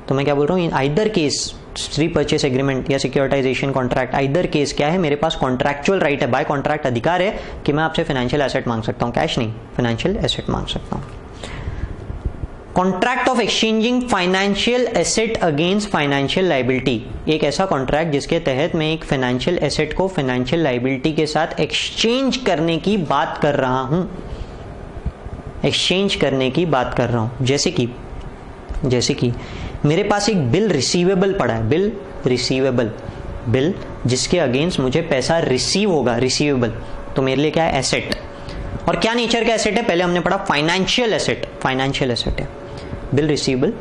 तो मैं क्या बोल रहा हूं, आइदर केस रीपर्चेस एग्रीमेंट या सिक्योरिटाइजेशन कॉन्ट्रैक्ट, आइदर केस क्या है, मेरे पास कॉन्ट्रैक्चुअल राइट है, बाय कॉन्ट्रैक्ट अधिकार है कि मैं आपसे फाइनेंशियल एसेट मांग सकता हूं, कैश नहीं, फाइनेंशियल एसेट मांग सकता हूं। Contract of exchanging financial asset against financial liability, एक ऐसा कॉन्ट्रैक्ट जिसके तहत मैं एक फाइनेंशियल एसेट को फाइनेंशियल लाइबिलिटी के साथ एक्सचेंज करने की बात कर रहा हूं, एक्सचेंज करने की बात कर रहा हूं। जैसे कि मेरे पास एक बिल रिसीवेबल पड़ा है, बिल रिसीवेबल, बिल जिसके अगेंस्ट मुझे पैसा रिसीव होगा, रिसीवेबल, तो मेरे लिए क्या है, एसेट। और क्या नेचर का एसेट है, पहले हमने पढ़ा फाइनेंशियल एसेट, फाइनेंशियल एसेट है, बिल रिसीवेबल,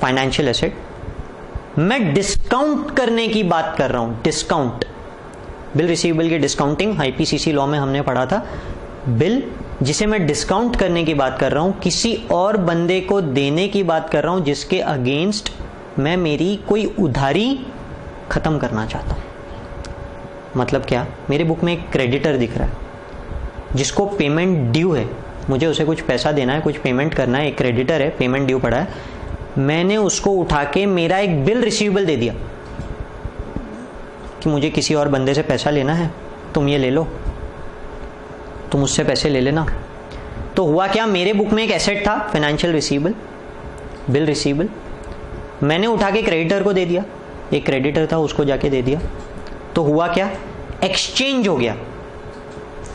फाइनेंशियल एसेट। मैं डिस्काउंट करने की बात कर रहा हूं, डिस्काउंट, बिल रिसीवेबल की डिस्काउंटिंग आईपीसीसी लॉ में हमने पढ़ा था। बिल जिसे मैं डिस्काउंट करने की बात कर रहा हूं, किसी और बंदे को देने की बात कर रहा हूं जिसके अगेंस्ट मैं मेरी कोई उधारी खत्म करना चाहता हूं। मतलब क्या, मेरे बुक में एक क्रेडिटर दिख रहा है जिसको पेमेंट ड्यू है, मुझे उसे कुछ पैसा देना है, कुछ पेमेंट करना है, एक क्रेडिटर है, पेमेंट ड्यू पड़ा है, मैंने उसको उठा के मेरा एक बिल रिसीवेबल दे दिया कि मुझे किसी और बंदे से पैसा लेना है, तुम ये ले लो, तुम उससे पैसे ले लेना। तो हुआ क्या, मेरे बुक में एक एसेट था फाइनेंशियल रिसीवेबल, बिल रिसीवेबल, मैंने उठा के क्रेडिटर को दे दिया, एक क्रेडिटर था उसको जाके दे दिया। तो हुआ क्या, एक्सचेंज हो गया,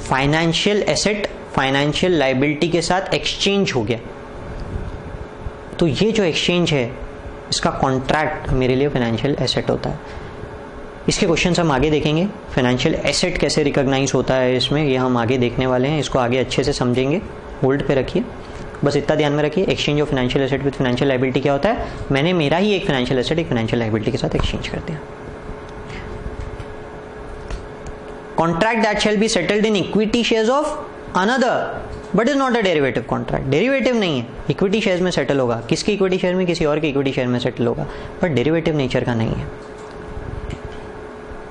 फाइनेंशियल एसेट फाइनेंशियल लाइबिलिटी के साथ एक्सचेंज हो गया। तो ये जो एक्सचेंज है, इसका कॉन्ट्रैक्ट मेरे लिए फाइनेंशियल एसेट होता है। इसके क्वेश्चंस हम आगे देखेंगे, फाइनेंशियल एसेट कैसे रिकॉग्नाइज होता है इसमें, ये हम आगे देखने वाले हैं, इसको आगे अच्छे से समझेंगे। होल्ड पे रखिए, बस इतना ध्यान में रखिए, exchange of financial asset with financial liability क्या होता है, मैंने मेरा ही एक फाइनेंशियल एसेट एक फाइनेंशियल लायबिलिटी के साथ एक्सचेंज कर दिया। Contract that shall be settled in equity shares of another but is not a derivative contract, derivative नहीं है, इक्विटी शेयर्स में सेटल होगा, किसके इक्विटी शेयर में, किसी और के इक्विटी शेयर में सेटल होगा, बट डेरिवेटिव नेचर का नहीं है।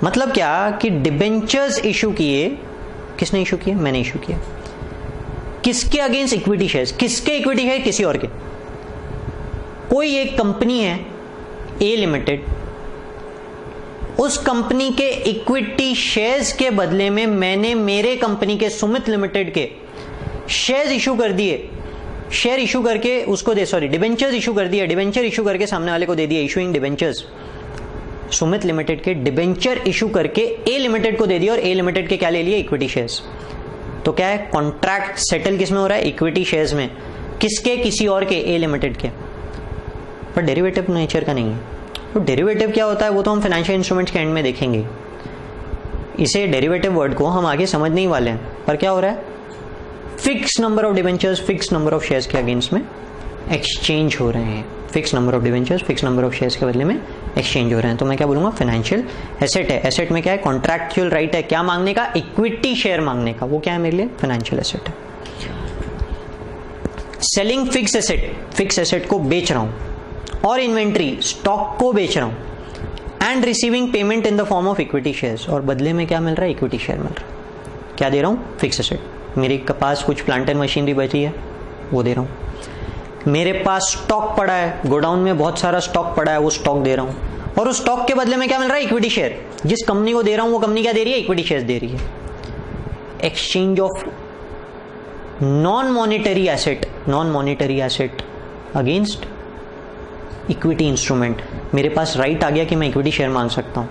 मतलब क्या कि डिबेंचर्स इशू किए, किसने इशू किए, मैंने इशू किया, किसके अगेंस्ट, इक्विटी शेयर्स, किसके इक्विटी शेयर, किसी और के। कोई एक कंपनी है ए लिमिटेड, उस कंपनी के इक्विटी शेयर्स के बदले में मैंने मेरे कंपनी के सुमित लिमिटेड के शेयर्स इशू कर दिए, शेयर इशू करके उसको दे, सॉरी डिबेंचर्स इशू कर दिए, डिबेंचर इशू करके सामने वाले को दे दिया, इशूइंग डिबेंचर्स, सुमित लिमिटेड के डिबेंचर इशू करके ए लिमिटेड को दे दिया और ए लिमिटेड के क्या ले लिए, इक्विटी शेयर्स। तो क्या है, कॉन्ट्रैक्ट सेटल किस में हो रहा है, इक्विटी शेयर्स में, किसके, किसी और के, ए लिमिटेड के, पर डेरिवेटिव नेचर का नहीं है। तो डेरिवेटिव क्या होता है वो तो हम फाइनेंशियल इंस्ट्रूमेंट्स के एंड में देखेंगे, इसे डेरिवेटिव वर्ड को हम आगे समझने ही वाले हैं। पर क्या हो रहा है, fix number of debentures fix number of shares के अगेंस्ट में एक्सचेंज हो रहे हैं, fix number of debentures fix number of shares के बदले में एक्सचेंज हो रहे हैं। तो मैं क्या बोलूंगा, फाइनेंशियल एसेट है, एसेट में क्या है, कॉन्ट्रैक्चुअल राइट है, क्या मांगने का, इक्विटी शेयर मांगने का, वो क्या है मेरे लिए, फाइनेंशियल एसेट है। Selling fix asset, fix asset को बेच रहा हूं, और इन्वेंट्री स्टॉक को बेच रहा हूं, and receiving payment in the form of equity shares, और बदले में क्या मिल रहा है, इक्विटी शेयर मिल रहा है। क्या दे रहा हूं, फिक्स एसेट, मेरे पास कुछ प्लांट एंड मशीनरी बची है वो दे रहा हूं, मेरे पास स्टॉक पड़ा है, गोडाउन में बहुत सारा स्टॉक पड़ा है, वो स्टॉक दे रहा हूं, और उस स्टॉक के बदले में क्या मिल रहा है, इक्विटी शेयर, जिस कंपनी को दे रहा हूं वो कंपनी क्या दे रही है, इक्विटी शेयर दे रही है। Exchange of non monetary asset, non monetary asset against equity instrument, मेरे पास राइट आ गया कि मैं इक्विटी शेयर मांग सकता हूं,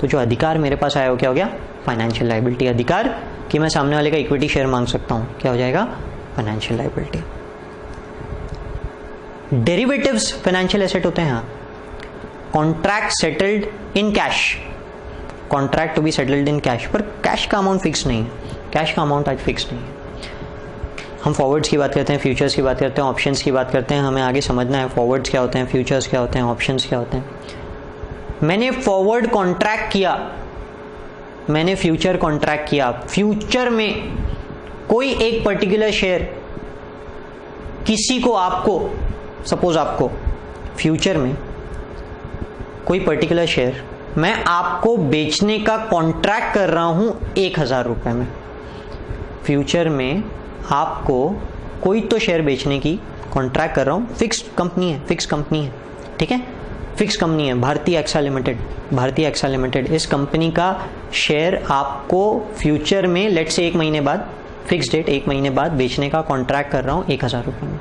तो जो अधिकार मेरे पास आया वो क्या हो गया, फाइनेंशियल लायबिलिटी, अधिकार कि मैं सामने वाले का इक्विटी शेयर मांग सकता हूं, क्या हो जाएगा, financial liability. Derivatives financial asset होते हैं, contract settled in cash, contract to be settled in cash, पर कैश का अमाउंट फिक्स नहीं है, कैश का अमाउंट आज फिक्स नहीं है। हम फॉरवर्ड्स की बात करते हैं, फ्यूचर्स की बात करते हैं, ऑप्शंस की बात करते हैं, हमें आगे समझना है फॉरवर्ड्स क्या होते हैं, फ्यूचर्स क्या होते हैं, ऑप्शंस क्या होते हैं। मैंने फॉरवर्ड कॉन्ट्रैक्ट किया, मैंने फ्यूचर कॉन्ट्रैक्ट किया, फ्यूचर में कोई एक पर्टिकुलर शेयर किसी को, आपको, सपोज आपको फ्यूचर में कोई पर्टिकुलर शेयर मैं आपको बेचने का कॉन्ट्रैक्ट कर रहा हूं 1000 रुपए में, फ्यूचर में आपको कोई तो शेयर बेचने की कॉन्ट्रैक्ट कर रहा हूं, फिक्स कंपनी है, फिक्स कंपनी है, ठीक है, फिक्स कंपनी है, भारतीय एक्सा लिमिटेड, भारतीय एक्सा लिमिटेड, इस कंपनी का शेयर आपको फ्यूचर में लेट से 1 महीने बाद, फिक्स डेट 1 महीने बाद बेचने का कॉन्ट्रैक्ट कर रहा हूं 1000 रुपए में।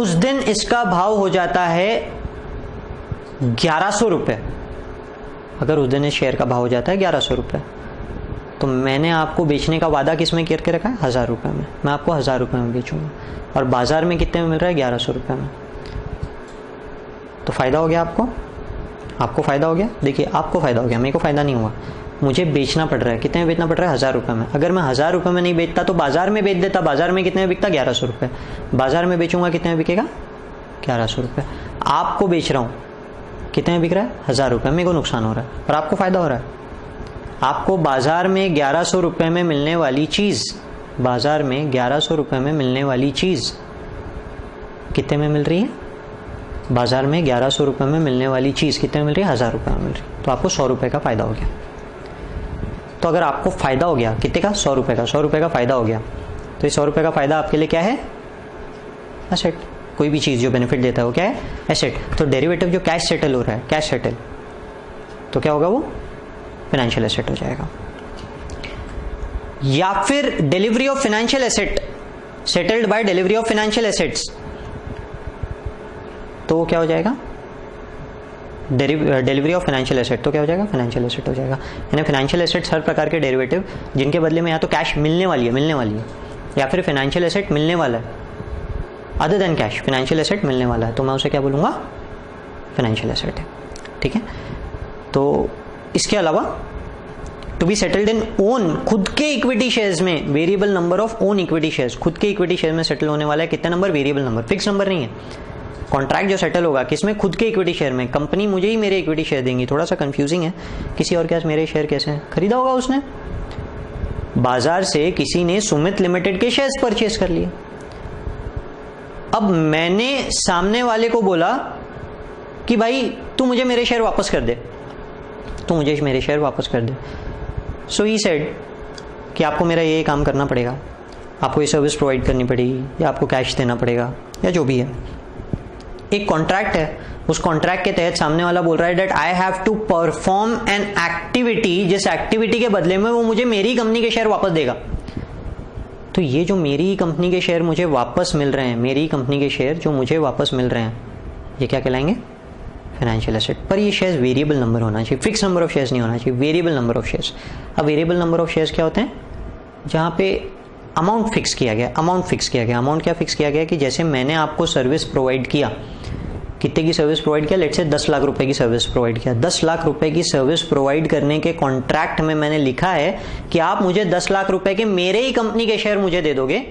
उस दिन इसका भाव हो जाता है 1100 रुपये। अगर उस दिन इस शेयर का भाव हो जाता है 1100 रुपये, तो मैंने आपको बेचने का वादा किस में करके रखा है? 1000 रुपये में। मैं आपको 1000 रुपये में बेचूंगा और बाजार में कितने में मिल रहा है? 1100 रुपये में। तो फायदा हो गया आपको? आपको फायदा हो गया? देखिए, आपको फायदा हो गया, मेरे को फायदा नहीं हुआ। मुझे बेचना पड़ रहा है, कितने में बेचना पड़ रहा है? 1000 रुपये में। अगर मैं 1000 रुपये में नहीं बेचता तो बाजार में बेच देता। बाजार में कितने में बिकता? 1100 रुपये। बाजार में बेचूंगा, कितने में बिकेगा? 1100 रुपये। आपको बेच रहा हूँ, कितने में बिक रहा है? 1000 रुपये। मेरे को नुकसान हो रहा है और आपको फायदा हो रहा है। आपको बाजार में 1100 रुपये में मिलने वाली चीज, बाजार में 1100 रुपये में मिलने वाली चीज कितने में मिल रही है? बाजार में 1100 रुपये में मिलने वाली चीज कितने में मिल रही है? 1000 रुपये में मिल रही है। तो आपको 100 रुपये का फायदा हो गया। तो अगर आपको फायदा हो गया कितने का? 100 रुपये का। 100 रुपये का फायदा हो गया, तो इस 100 रुपये का फायदा आपके लिए क्या है? एसेट। कोई भी चीज जो बेनिफिट देता है वो क्या है? एसेट। तो डेरिवेटिव जो कैश सेटल हो रहा है, कैश सेटल, तो क्या होगा? वो फाइनेंशियल एसेट हो जाएगा। या फिर delivery of financial asset, settled by delivery of financial assets, तो वो क्या हो जाएगा? डिलीवरी ऑफ फाइनेंशियल एसेट, तो क्या हो जाएगा? फाइनेंशियल एसेट हो जाएगा। यानी फाइनेंशियल एसेट्स हर प्रकार के डेरिवेटिव जिनके बदले में या तो कैश मिलने वाली है या फिर फाइनेंशियल एसेट मिलने वाला है, other than cash financial asset मिलने वाला है, तो मैं उसे क्या बोलूंगा? फाइनेंशियल एसेट है। ठीक है। तो इसके अलावा to be settled in own, खुद के इक्विटी शेयर्स में, variable number of own equity shares, खुद के इक्विटी शेयर में सेटल होने वाला है। कितने number? Variable number, fix number नहीं है। कॉन्ट्रैक्ट जो सेटल होगा किसमें? खुद के इक्विटी शेयर में। कंपनी मुझे ही मेरे इक्विटी शेयर देंगी, थोड़ा सा कंफ्यूजिंग है। किसी और के पास मेरे शेयर कैसे हैं? खरीदा होगा उसने, बाजार से किसी ने सुमित लिमिटेड के शेयर्स परचेस कर लिए। अब मैंने सामने वाले को बोला कि भाई तू मुझे मेरे शेयर वापस कर दे, तू मुझे मेरे शेयर वापस कर दे। सो ही सेड कि आपको मेरा ये काम करना पड़ेगा, आपको ये सर्विस प्रोवाइड करनी पड़ेगी, या आपको कैश देना पड़ेगा, या जो भी है। एक कॉन्ट्रैक्ट है, उस कॉन्ट्रैक्ट के तहत सामने वाला बोल रहा है that I have to perform an activity, जिस एक्टिविटी के बदले में वो मुझे मेरी कंपनी के शेयर वापस देगा। तो ये जो मेरी कंपनी के शेयर मुझे वापस मिल रहे हैं, मेरी कंपनी के शेयर जो मुझे वापस मिल रहे हैं, ये क्या कहलाएंगे? Financial asset. पर ये शेयर्स वेरिएबल नंबर होना चाहिए, फिक्स नंबर ऑफ शेयर्स नहीं होना चाहिए, वेरिएबल नंबर ऑफ शेयर्स। अब वेरिएबल नंबर ऑफ शेयर्स क्या होते हैं? जहां पे अमाउंट फिक्स किया गया। अमाउंट क्या फिक्स किया गया? कि जैसे मैंने आपको सर्विस प्रोवाइड किया, कितने की सर्विस प्रोवाइड किया? लेट्स से 10 लाख रुपए की सर्विस प्रोवाइड किया। 10 लाख रुपए की सर्विस प्रोवाइड करने के कॉन्ट्रैक्ट में मैंने लिखा है कि आप मुझे 10 लाख रुपए के मेरे ही कंपनी के शेयर मुझे दे दोगे,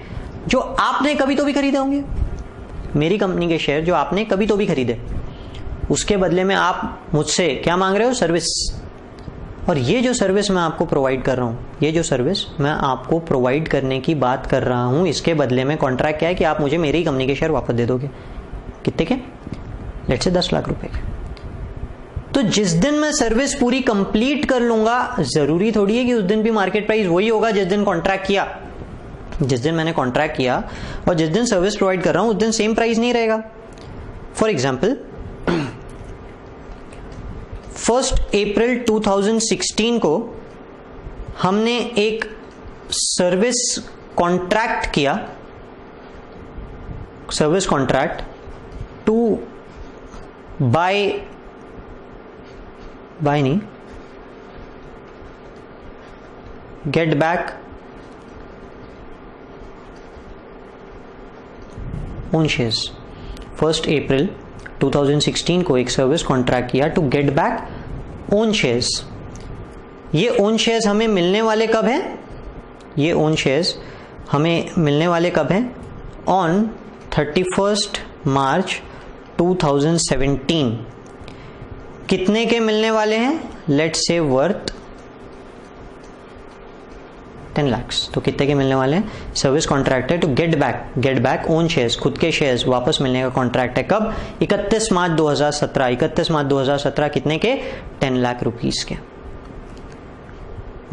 जो आपने कभी तो भी खरीदे होंगे। मेरी कंपनी के शेयर जो आपने कभी तो भी खरीदे, उसके बदले में आप मुझसे क्या मांग रहे हो? सर्विस। और ये जो सर्विस मैं आपको प्रोवाइड कर रहा हूं, ये जो सर्विस मैं आपको प्रोवाइड करने की बात कर रहा हूं, इसके बदले में कॉन्ट्रैक्ट क्या है? कि आप मुझे मेरी ही कंपनी के शेयर वापस दे दोगे। कितने के? लेट्स से 10 लाख रुपए के। तो जिस दिन मैं सर्विस पूरी कंप्लीट कर लूंगा, जरूरी थोड़ी है कि उस दिन भी मार्केट प्राइस वही होगा जिस दिन कॉन्ट्रैक्ट किया। जिस दिन मैंने कॉन्ट्रैक्ट किया और जिस दिन सर्विस प्रोवाइड कर रहा हूं, उस दिन सेम प्राइस नहीं रहेगा। फॉर एग्जाम्पल, 1 अप्रैल 2016 को हमने एक सर्विस कॉन्ट्रैक्ट किया, सर्विस कॉन्ट्रैक्ट टू बाय नहीं, गेट बैक ओन शेयर्स। 1 अप्रैल 2016 को एक सर्विस कॉन्ट्रैक्ट किया to get back own shares. ये ओन शेयर्स हमें मिलने वाले कब हैं? ये ओन शेयर्स हमें मिलने वाले कब हैं? ऑन 31 मार्च 2017। कितने के मिलने वाले हैं? Let's say worth 10 lakh. तो कितने के मिलने वाले हैं? सर्विस कॉन्ट्रैक्ट है to get back own shares, खुद के शेयर्स वापस मिलने का कॉन्ट्रैक्ट है। कब? 31 मार्च 2017। 31 मार्च 2017 कितने के? 10 लाख रुपीस के।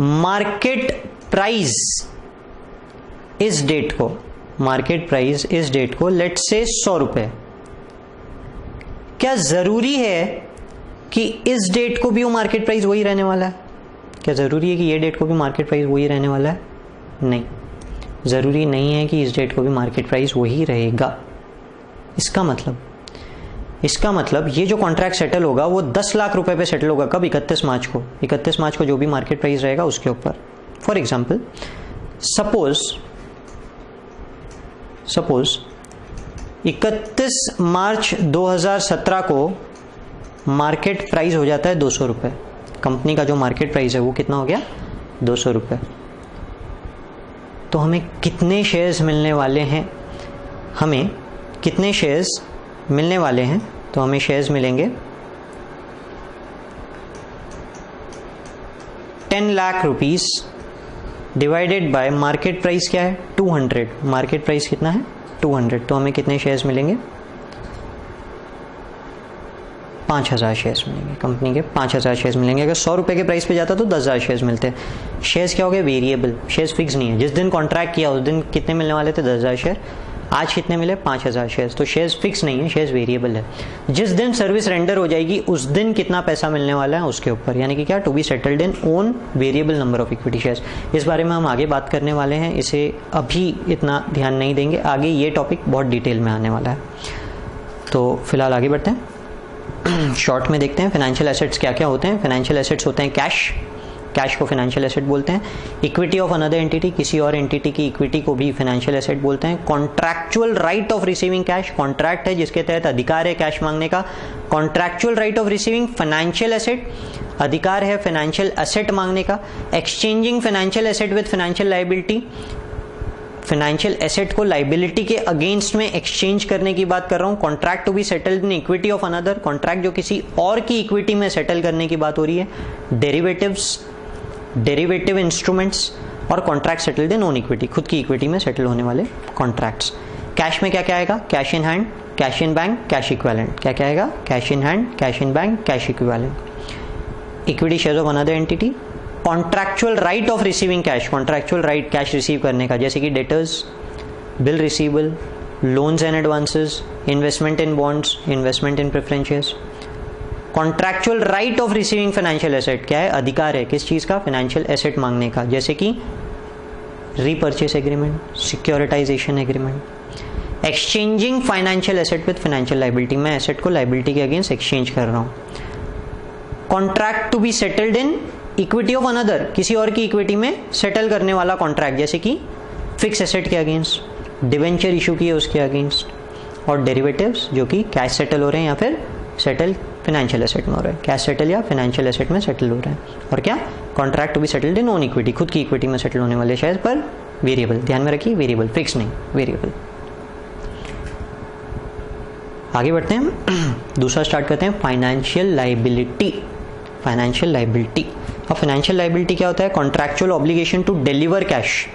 मार्केट प्राइस इस डेट को, मार्केट प्राइस इस डेट को लेट्स से 100 रुपए। क्या जरूरी है कि इस डेट को भी वो मार्केट प्राइस वही रहने वाला है? क्या जरूरी है कि ये डेट को भी मार्केट प्राइस वही रहने वाला है? नहीं, जरूरी नहीं है कि इस डेट को भी मार्केट प्राइस वही रहेगा। इसका मतलब ये जो कॉन्ट्रैक्ट सेटल होगा वो 10 लाख रुपए पे सेटल होगा। कब? 31 मार्च को जो भी मार्केट प्राइस रहेगा उसके ऊपर। फॉर एग्जाम्पल सपोज 31 मार्च 2017 को मार्केट प्राइस हो जाता है 200 रुपये। कंपनी का जो मार्केट प्राइस है वो कितना हो गया? 200 रुपये। तो हमें कितने शेयर्स मिलने वाले हैं? तो हमें शेयर्स मिलेंगे 10 lakh rupees divided by market price क्या है? 200। मार्केट प्राइस कितना है? 200। तो हमें कितने शेयर्स मिलेंगे? 5000 शेयर्स मिलेंगे। कंपनी के 5000 शेयर्स मिलेंगे। अगर 100 रुपए के प्राइस पे जाता तो 10,000 शेयर्स मिलते हैं। शेयर्स क्या हो गए? वेरिएबल। शेयर्स फिक्स नहीं है। जिस दिन कॉन्ट्रैक्ट किया उस दिन कितने मिलने वाले थे? 10,000 शेयर। आज कितने मिले? 5000 शेयर्स। तो शेयर्स फिक्स नहीं है, शेयर्स वेरिएबल है। जिस दिन सर्विस रेंडर हो जाएगी उस दिन कितना पैसा मिलने वाला है उसके ऊपर, यानी कि क्या? To be settled in own variable number of equity shares. इस बारे में हम आगे बात करने वाले हैं, इसे अभी इतना ध्यान नहीं देंगे, आगे ये टॉपिक बहुत डिटेल में आने वाला है। तो फिलहाल आगे बढ़ते हैं। शॉर्ट में देखते हैं फाइनेंशियल एसेट्स क्या क्या होते हैं। फाइनेंशियल एसेट्स होते हैं कैश को फाइनेंशियल एसेट बोलते हैं। इक्विटी ऑफ अनदर एंटिटी, किसी और एंटिटी की इक्विटी को भी फाइनेंशियल एसेट बोलते हैं। Contractual right of receiving cash, contract है जिसके तहत अधिकार है कैश मांगने का। Contractual right of receiving financial asset, अधिकार है फाइनेंशियल एसेट मांगने का। Exchanging financial asset with financial liability, financial asset को लाइबिलिटी के अगेंस्ट में एक्सचेंज करने की बात कर रहा हूं। Contract to be settled in equity of another, कॉन्ट्रैक्ट जो किसी और की इक्विटी में सेटल करने की बात हो रही है। डेरिवेटिव इंस्ट्रूमेंट्स और contract settled in own equity, खुद की इक्विटी में सेटल होने वाले कॉन्ट्रैक्ट्स। कैश में क्या क्या आएगा? Cash in hand, cash in bank, cash equivalent. क्या क्या आएगा? Cash in hand, cash in bank, cash equivalent. Equity shares of another entity. Contractual right of receiving cash, contractual right cash receive करने का, जैसे कि debtors, bill receivable, loans and advances, investment in bonds, investment in preference shares. Contractual right of receiving financial asset, क्या है? अधिकार है किस चीज का? फाइनेंशियल एसेट मांगने का, जैसे कि repurchase agreement, securitisation agreement. Exchanging financial asset with financial liability, मैं एसेट को लायबिलिटी के अगेंस्ट एक्सचेंज कर रहा हूं। Contract to be settled in equity of another, किसी और की इक्विटी में सेटल करने वाला कॉन्ट्रैक्ट, जैसे कि फिक्स एसेट के अगेंस्ट, डिवेंचर इशू किए उसके अगेंस्ट। और डेरिवेटिव्स जो कि कैश सेटल हो रहे हैं या फिर सेटल फाइनेंशियल एसेट में हो रहा है, कैश सेटल या फाइनेंशियल एसेट में सेटल हो रहा है। और क्या? Contract to be settled in own equity, खुद की इक्विटी में सेटल होने वाले शेयर पर वेरिएबल, ध्यान में रखिए वेरिएबल, फिक्स नहीं, वेरिएबल। आगे बढ़ते हैं, दूसरा स्टार्ट करते हैं फाइनेंशियल लायबिलिटी। फाइनेंशियल लायबिलिटी, अब फाइनेंशियल लायबिलिटी क्या होता है? Contractual obligation to deliver cash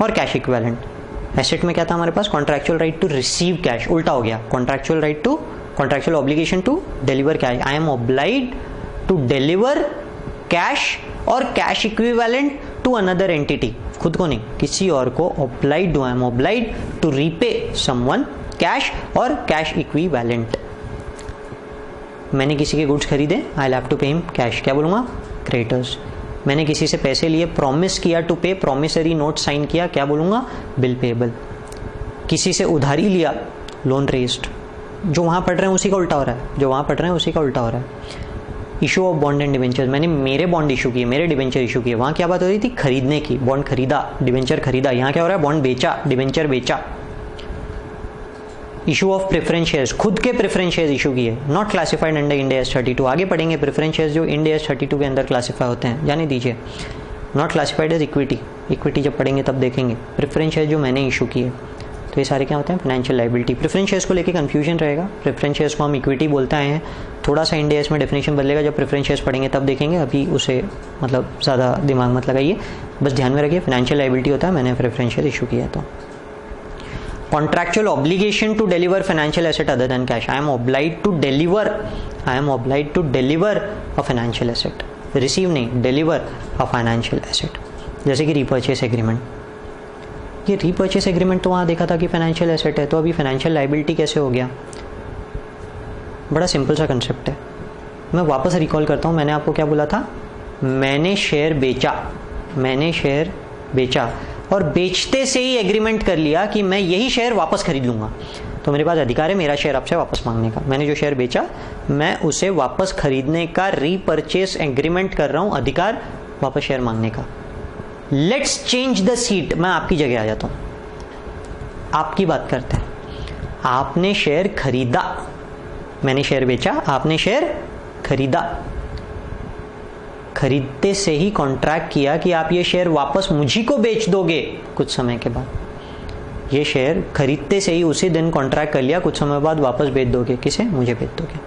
और कैश इक्विवेलेंट। एसेट में क्या था हमारे पास? Contractual right to receive cash, उल्टा हो गया, contractual obligation to deliver cash. I am obliged to deliver cash और cash equivalent to another entity, खुद को नहीं किसी और को obliged, I am obliged to repay someone cash और कैश इक्विवेलेंट। मैंने किसी के गुड्स खरीदे, I have to pay him cash, क्या बोलूंगा? क्रेडिटर्स। मैंने किसी से पैसे लिए, प्रॉमिस किया टू पे, प्रॉमिसरी नोट साइन किया, क्या बोलूंगा? Bill payable. किसी से उधारी लिया, लोन रेज्ड। जो वहां पढ़ रहे हैं उसी का उल्टा हो रहा है, जो वहां पढ़ रहे हैं उसी का उल्टा हो रहा है। Issue of bond and debenture, मैंने मेरे बॉन्ड इशू किए, मेरे डिवेंचर इशू किए। वहां क्या बात हो रही थी? खरीदने की, बॉन्ड खरीदा, डिवेंचर खरीदा। यहाँ क्या हो रहा है? बॉन्ड बेचा, डिवेंचर बेचा। इशू ऑफ प्रेफरेंस शेयर्स, खुद के प्रेफरेंस शेयर्स इशू किए, not classified under Ind AS 32। आगे पढ़ेंगे प्रेफरेंस शेयर्स जो इंड AS 32 के अंदर क्लासिफाई होते हैं, जाने दीजिए। Not classified as equity, equity जब पढ़ेंगे तब देखेंगे। प्रेफरेंस शेयर्स जो मैंने इशू किए, तो ये सारे क्या होते हैं? Financial liability. प्रेफरेंस शेयर्स को लेकर कंफ्यूजन रहेगा, प्रेफरेंस शेयर्स को हम इक्विटी बोलते आए हैं, थोड़ा सा इंड AS में डेफिनेशन बदलेगा, जब प्रेफरेंस शेयर्स पढ़ेंगे तब देखेंगे, अभी उसे मतलब ज़्यादा दिमाग मत लगाइए, बस ध्यान में रखिए फाइनेंशियल लायबिलिटी होता है, मैंने प्रेफरेंस शेयर इशू किया। तो contractual obligation to deliver financial asset other than cash, I am obliged to deliver a financial asset, receive नहीं, deliver a financial asset। जैसे कि repurchase agreement, ये repurchase agreement तो वहाँ देखा था कि financial asset है, तो अभी financial liability कैसे हो गया? बड़ा सिंपल सा कंसेप्ट है, मैं वापस रिकॉल करता हूँ। मैंने आपको क्या बोला था? मैंने शेयर बेचा और बेचते से ही एग्रीमेंट कर लिया कि मैं यही शेयर वापस खरीद लूंगा। तो मेरे पास अधिकार है मेरा शेयर आपसे वापस मांगने का। मैंने जो शेयर बेचा मैं उसे वापस खरीदने का रीपरचेस एग्रीमेंट कर रहा हूं, अधिकार वापस शेयर मांगने का। लेट्स चेंज द सीट, मैं आपकी जगह आ जाता हूं, आपकी बात करते हैं। आपने शेयर खरीदा, मैंने शेयर बेचा, आपने शेयर खरीदा। खरीदते से ही कॉन्ट्रैक्ट किया कि आप ये शेयर वापस मुझी को बेच दोगे कुछ समय के बाद। ये शेयर खरीदते से ही उसी दिन कॉन्ट्रैक्ट कर लिया, कुछ समय बाद वापस बेच दोगे, किसे? मुझे बेच दोगे।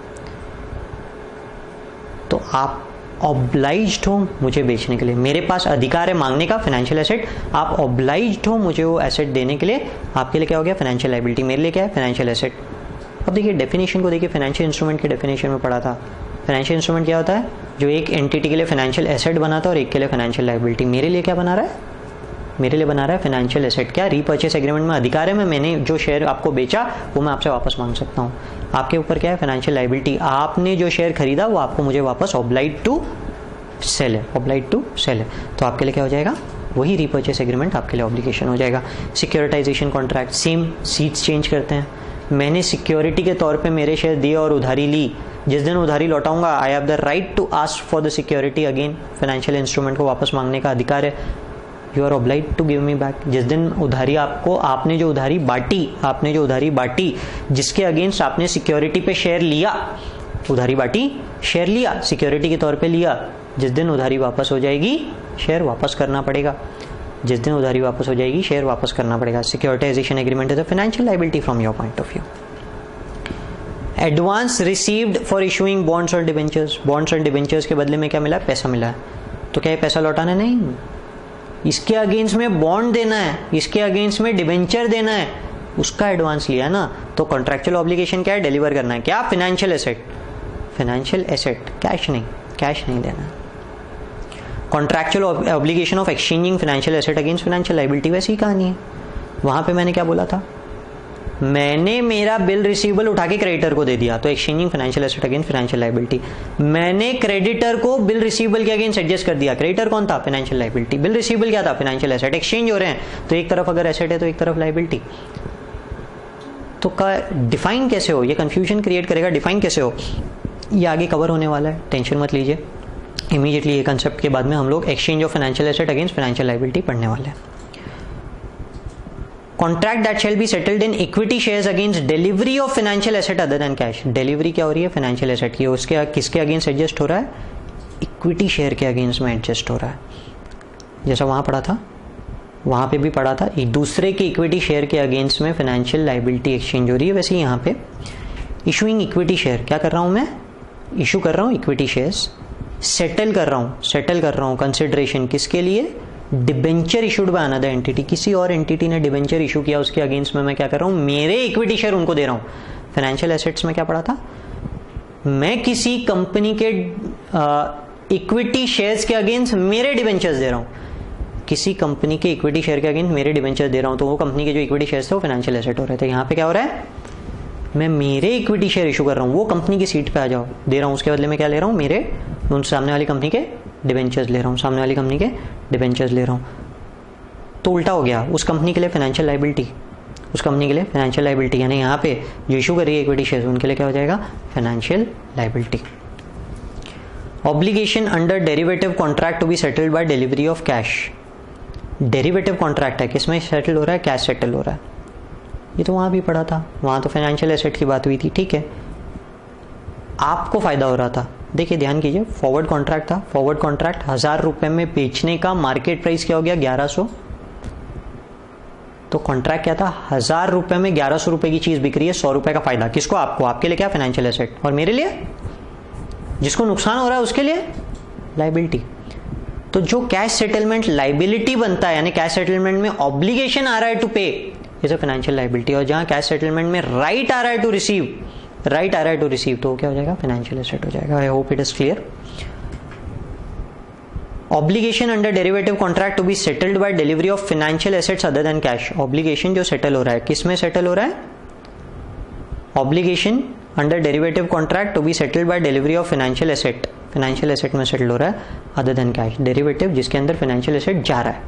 तो आप ऑब्लाइज्ड हो मुझे बेचने के लिए, मेरे पास अधिकार है मांगने का, फाइनेंशियल एसेट। आप ऑब्लाइज्ड हो मुझे वो एसेट देने के लिए, आपके लिए क्या हो गया? Financial liability. मेरे लिए क्या है? Financial asset. अब देखिए डेफिनेशन को देखिए, फाइनेंशियल इंस्ट्रूमेंट के डेफिनेशन में पढ़ा था। फाइनेंशियल इंस्ट्रूमेंट क्या होता है? जो एक एंटिटी के लिए फाइनेंशियल एसेट बनाता है और एक के लिए फाइनेंशियल लायबिलिटी। मेरे लिए क्या बना रहा है? मेरे लिए बना रहा है फाइनेंशियल एसेट। क्या? रीपर्चेस एग्रीमेंट में अधिकार है, मैंने जो शेयर आपको बेचा वो मैं आपसे वापस मांग सकता हूँ। आपके ऊपर क्या है? Financial liability. आपने जो शेयर खरीदा वो आपको मुझे वापस ऑब्लाइड टू सेल है, ऑब्लाइड टू सेल है। तो आपके लिए क्या हो जाएगा? वही रीपर्चेस एग्रीमेंट आपके लिए ऑब्लिगेशन हो जाएगा। Securitisation contract, same seats change करते हैं। मैंने सिक्योरिटी के तौर पे मेरे शेयर दिए और उधारी ली, जिस दिन उधारी लौटाऊंगा I have the right to ask for the security again. Financial instrument को वापस मांगने का अधिकार है। You are obliged to give me back. जिस दिन उधारी आपको, आपने जो उधारी बांटी, जिसके अगेंस्ट आपने सिक्योरिटी पे शेयर लिया, उधारी बांटी, शेयर लिया, सिक्योरिटी के तौर पे लिया, जिस दिन उधारी वापस हो जाएगी शेयर वापस करना पड़ेगा। जिस दिन उधारी वापस हो जाएगी शेयर वापस करना पड़ेगा। Securitisation agreement is a financial liability from your point of view. Advance received for issuing bonds और डिबेंचर्स। बॉन्ड्स और डिबेंचर्स के बदले में क्या मिला? पैसा मिला है। तो क्या ये पैसा लौटाना? नहीं, इसके अगेंस्ट में बॉन्ड देना है, इसके अगेंस्ट में डिबेंचर देना है, उसका एडवांस लिया है ना। तो कॉन्ट्रैक्चुअल ऑब्लिगेशन क्या है? डिलीवर करना है। क्या? Financial asset. Financial asset, cash नहीं, कैश नहीं देना है। Contractual obligation of exchanging financial asset against financial liability, वैसी ही कहानी है। वहां पे मैंने क्या बोला था? मैंने मेरा बिल रिसीवेबल उठा के क्रेडिटर को दे दिया, तो exchanging financial asset against financial liability. मैंने क्रेडिटर को बिल रिसीवेबल के अगेंस्ट एडजस्ट कर दिया। क्रेडिटर कौन था? Financial liability. बिल रिसीवेबल क्या था? Financial asset. एक्सचेंज हो रहे हैं, तो एक तरफ अगर एसेट है तो एक तरफ लायबिलिटी। तो का डिफाइन कैसे हो? ये कंफ्यूजन क्रिएट करेगा। डिफाइन कैसे हो ये आगे कवर होने वाला है, टेंशन मत लीजिए। इमीडिएटली ये कंसेप्ट के बाद में हम लोग exchange of financial asset against financial liability पढ़ने वाले हैं। Contract that shall be settled in equity shares against delivery of financial asset other than cash. Delivery क्या हो रही है? फाइनेंशियल एसेट की। उसके किसके अगेंस्ट एडजस्ट हो रहा है? इक्विटी शेयर के अगेंस्ट में एडजस्ट हो रहा है। जैसा वहां पढ़ा था, वहां पे भी पढ़ा था, एक दूसरे के इक्विटी शेयर के अगेंस्ट में फाइनेंशियल लायबिलिटी एक्सचेंज हो रही है। वैसे ही यहाँ पे इशूइंग इक्विटी शेयर, क्या कर रहा हूं मैं? इशू कर रहा हूं इक्विटी शेयर्स, सेटल कर रहा हूं कंसिडरेशन किसके लिए? Debenture issued by another entity. किसी और एंटिटी ने डिबेंचर इशू किया, उसके अगेंस्ट में मैं क्या कर रहा हूं? मेरे इक्विटी शेयर उनको दे रहा हूं। फाइनेंशियल एसेट्स में क्या पढ़ा था? मैं किसी कंपनी के इक्विटी शेयर्स के अगेंस्ट मेरे डिबेंचर्स दे रहा हूं। किसी कंपनी के इक्विटी शेयर के अगेंस्ट मेरे डिबेंचर्स दे रहा हूं, तो वो कंपनी के जो इक्विटी शेयर्स थे वो फाइनेंशियल एसेट हो रहे थे। यहाँ पे क्या हो रहा है? मैं मेरे इक्विटी शेयर इशू कर रहा हूँ, वो कंपनी की सीट पे आ जाओ, दे रहा हूँ। उसके बदले में क्या ले रहा हूँ? मेरे उन सामने वाली कंपनी के डिबेंचर्स ले रहा हूँ, सामने वाली कंपनी के डिबेंचर्स ले रहा हूँ। तो उल्टा हो गया, उस कंपनी के लिए फाइनेंशियल लायबिलिटी, उस कंपनी के लिए फाइनेंशियल लायबिलिटी, यानी यहाँ पे जो इशू कर रही है इक्विटी शेयर उनके लिए क्या हो जाएगा? Financial liability. Obligation under derivative contract to be settled by delivery of cash. Derivative contract है, किसमें सेटल हो रहा है? कैश सेटल हो रहा है। ये तो वहां भी पढ़ा था, वहां तो फाइनेंशियल एसेट की बात हुई थी, ठीक है। आपको फायदा हो रहा था, देखिए ध्यान कीजिए, फॉरवर्ड कॉन्ट्रैक्ट था। फॉरवर्ड कॉन्ट्रैक्ट 1000 रुपए में बेचने का मार्केट प्राइस क्या हो गया? 1100। तो कॉन्ट्रैक्ट क्या था? 1000 रुपए में 1100 रुपए की चीज बिक रही है, 100 रुपए का फायदा। किसको? आपको। आपके लिए क्या? Financial asset. और मेरे लिए, जिसको नुकसान हो रहा है उसके लिए लायबिलिटी। तो जो कैश सेटलमेंट लायबिलिटी बनता है, यानी कैश सेटलमेंट में ऑब्लिगेशन आ रहा है टू पे, इज अ फाइनेंशियल लायबिलिटी। और जहां कैश सेटलमेंट में राइट आ रहा है टू रिसीव, तो क्या हो जाएगा? फाइनेंशियल एसेट हो जाएगा। I hope it is clear. Obligation under derivative contract to be settled by delivery of financial assets other than cash. Obligation जो सेटल हो रहा है, किस में सेटल हो रहा है? Obligation under derivative contract to be settled by delivery of financial asset, financial asset में सेटल हो रहा है अदर देन कैश। डेरिवेटिव जिसके अंदर फाइनेंशियल एसेट जा रहा है,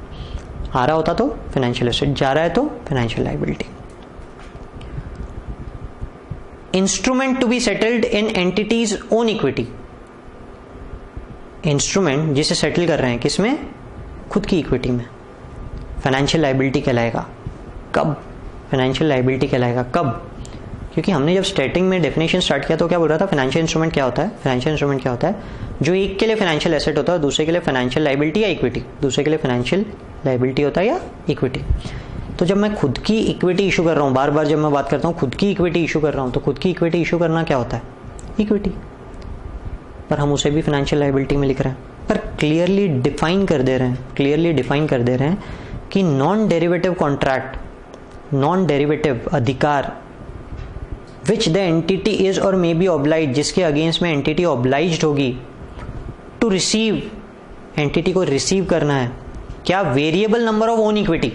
आ रहा होता तो फाइनेंशियल एसेट, जा रहा है तो financial liability. Instrument to be settled in entity's own equity, instrument जिसे सेटल कर रहे हैं किसमें, खुद की इक्विटी में, फाइनेंशियल लायबिलिटी कहलाएगा। कब फाइनेंशियल लायबिलिटी कहलाएगा, कब? क्योंकि हमने जब स्टार्टिंग में डेफिनेशन स्टार्ट किया तो क्या बोल रहा था, फाइनेंशियल इंस्ट्रूमेंट क्या होता है, फाइनेंशियल इंस्ट्रूमेंट क्या होता है, जो एक के लिए फाइनेंशियल एसेट होता है और दूसरे के लिए फाइनेंशियल लायबिलिटी या इक्विटी, दूसरे के लिए फाइनेंशियल लायबिलिटी होता है या इक्विटी। तो जब मैं खुद की इक्विटी इशू कर रहा हूँ, बार बार जब मैं बात करता हूँ खुद की इक्विटी इशू कर रहा हूँ, तो खुद की इक्विटी इशू करना क्या होता है, इक्विटी, पर हम उसे भी फाइनेंशियल लायबिलिटी में लिख रहे हैं, पर क्लियरली डिफाइन कर दे रहे हैं, क्लियरली डिफाइन कर दे रहे हैं कि non derivative contract, non derivative अधिकार which the entity is or may be oblige, जिसके अगेंस्ट में एंटिटी ऑब्लाइज्ड होगी टू रिसीव, एंटिटी को रिसीव करना है क्या, variable number of own equity,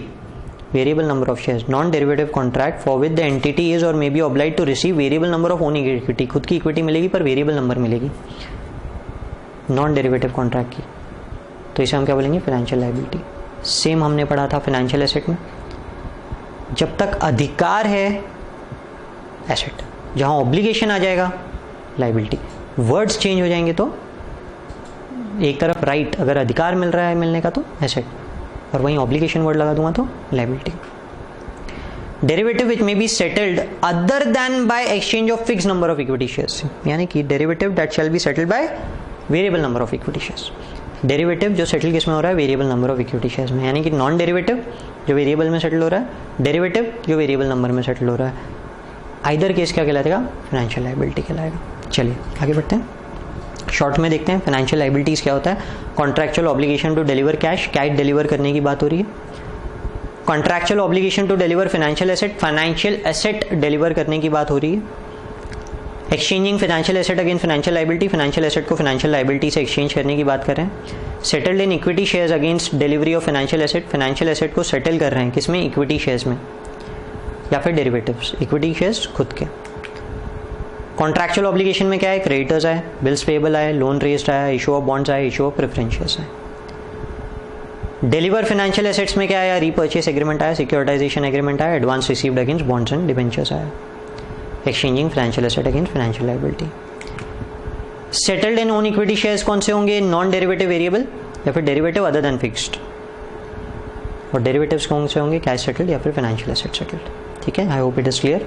variable number of shares, non derivative contract for with the entity is or may be oblige to receive variable number of own equity, खुद की equity मिलेगी पर variable number मिलेगी non derivative contract की, तो इसे हम क्या बोलेंगे, फाइनेंशियल लायबिलिटी। सेम हमने पढ़ा था फाइनेंशियल एसेट में, जब तक अधिकार है एसेट, जहां ऑब्लिगेशन आ जाएगा लायबिलिटी, वर्ड्स चेंज हो जाएंगे तो एक तरफ राइट, अगर अधिकार मिल रहा है मिलने का तो एसेट, और वहीं ऑब्लिगेशन वर्ड लगा दूंगा तो liability. Derivative which may be settled other than by exchange of fix number of equity shares, यानी कि derivative that shall be settled by variable number of equity shares, derivative जो settle किस में हो रहा है, variable number of equity shares में, यानी कि नॉन डेरिवेटिव जो वेरिएबल में सेटल हो रहा है, डेरिवेटिव जो वेरिएबल नंबर में सेटल हो रहा है, आइदर केस क्या कहलाएगा, फाइनेंशियल लायबिलिटी कहलाएगा। चलिए आगे बढ़ते हैं, शॉर्ट में देखते हैं फाइनेंशियल लायबिलिटीज क्या होता है। Contractual obligation to deliver cash, cash deliver करने की बात हो रही है। Contractual obligation to deliver financial asset, financial asset deliver करने की बात हो रही है। Exchanging financial asset against financial liability, financial asset को फाइनेंशियल लायबिलिटी से एक्सचेंज करने की बात कर रहे हैं। Settled in equity shares against delivery of financial asset, financial asset को सेटल कर रहे हैं किसमें, इक्विटी शेयर्स में या फिर डेरिवेटिव्स, इक्विटी शेयर्स खुद के। कॉन्ट्रैक्चुअल ऑब्लिगेशन में क्या है, क्रेडिटर्स आए, बिल्स पेबल आए, लोन रेज्ड आया, इशू ऑफ बॉन्ड्स आए, इशू ऑफ प्रेफरेंशियल्स आए। डिलीवर फाइनेंशियल एसेट्स में क्या आया, रीपर्चेस एग्रीमेंट आया, सिक्योरिटाइजेशन एग्रीमेंट आया, advance received against bonds and debentures आया। Exchanging financial asset against financial liability. Settled in own equity shares कौन से होंगे, नॉन डेरिवेटिव वेरिएबल या फिर डेरिवेटिव अदर देन फिक्स्ड, और डेरिवेटिव्स कौन से होंगे, कैश सेटल्ड या फिर फाइनेंशियल एसेट सेटल्ड। ठीक है, I hope it is clear.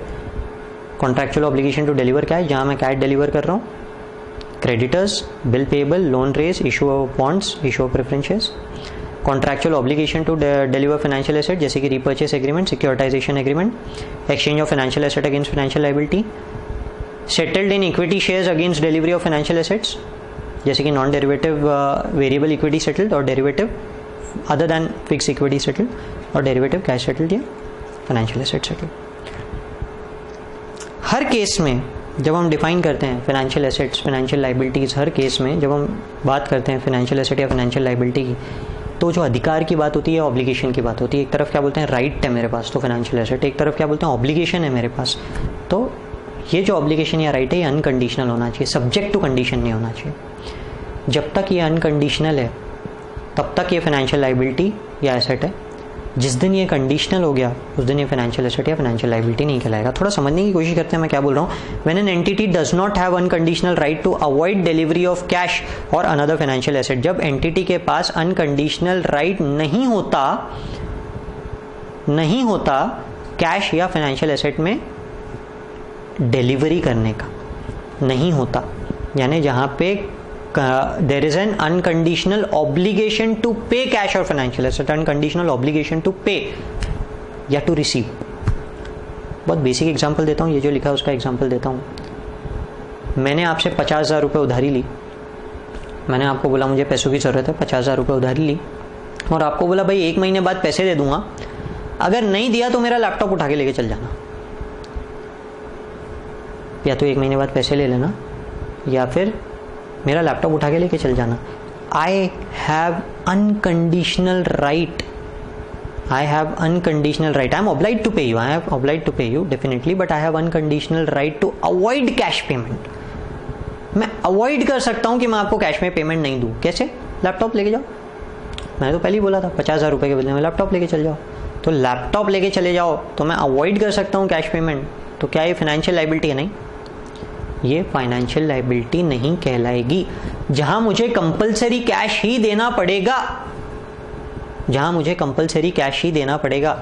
Contractual obligation to deliver क्या है, जहां मैं कैश डिलीवर कर रहा हूँ, creditors, bill payable, loan raise, issue of bonds, issue of preferences. Contractual obligation to deliver financial asset जैसे कि repurchase agreement, securitisation agreement, exchange of financial asset against financial liability. Settled in equity shares against delivery of financial assets जैसे कि non derivative variable equity settled और derivative other then fix equity settled, और derivative cash settled या financial asset settled. हर case में जब हम define करते हैं फाइनेंशियल एसेट्स, फाइनेंशियल लायबिलिटीज, हर केस में जब हम बात करते हैं फाइनेंशियल एसेट या फाइनेंशियल लायबिलिटी की, तो जो अधिकार की बात होती है, ऑब्लिगेशन की बात होती है। एक तरफ क्या बोलते हैं, राइट है मेरे पास तो फाइनेंशियल एसेट, एक तरफ क्या बोलते हैं, ऑब्लिगेशन है मेरे पास। तो ये जो ऑब्लिगेशन या राइट है ये अनकंडीशनल होना चाहिए, सब्जेक्ट टू कंडीशन नहीं होना चाहिए। जब तक ये अनकंडीशनल है तब तक ये फाइनेंशियल लायबिलिटी या एसेट है। जिस दिन ये कंडीशनल हो गया उस दिन ये फाइनेंशियल एसेट या फाइनेंशियल लायबिलिटी नहीं कहलाएगा। थोड़ा समझने की कोशिश करते हैं मैं क्या बोल रहा हूँ। When an entity does not have unconditional right to avoid delivery of cash और अनदर फाइनेंशियल एसेट, जब एंटिटी के पास अनकंडीशनल राइट नहीं होता कैश या फाइनेंशियल एसेट में डिलीवरी करने का, नहीं होता, यानी जहां पे there is an unconditional obligation to pay cash or financial asset, unconditional obligation to pay या to receive। बहुत बेसिक एग्जांपल देता हूँ, ये जो लिखा है उसका एग्जांपल देता हूँ। मैंने आपसे 50,000 रुपये उधारी ली, मैंने आपको बोला मुझे पैसों की ज़रूरत है, 50,000 रुपये उधारी ली, और आपको बोला भाई 1 महीने बाद पैसे दे दूंगा, अगर नहीं दिया तो मेरा लैपटॉप उठा के लेके चल जाना। या तो 1 महीने बाद पैसे ले लेना या फिर मेरा लैपटॉप उठा के लेके चल जाना। I have unconditional right, I have unconditional right, I am obliged to pay you, I have obliged to pay you definitely, but I have unconditional right to avoid cash payment. मैं avoid कर सकता हूं कि मैं आपको cash में payment नहीं दूं। कैसे? लैपटॉप लेके जाओ, मैंने तो पहले ही बोला था 50,000 रुपये के बदले में लैपटॉप लेके चल जाओ। तो लैपटॉप लेके चले जाओ तो मैं अवॉइड कर सकता हूँ कैश पेमेंट, तो क्या ये फाइनेंशियल लायबिलिटी है? नहीं, ये फाइनेंशियल लायबिलिटी नहीं कहलाएगी। जहां मुझे कंपलसरी कैश ही देना पड़ेगा, जहां मुझे कंपलसरी कैश ही देना पड़ेगा,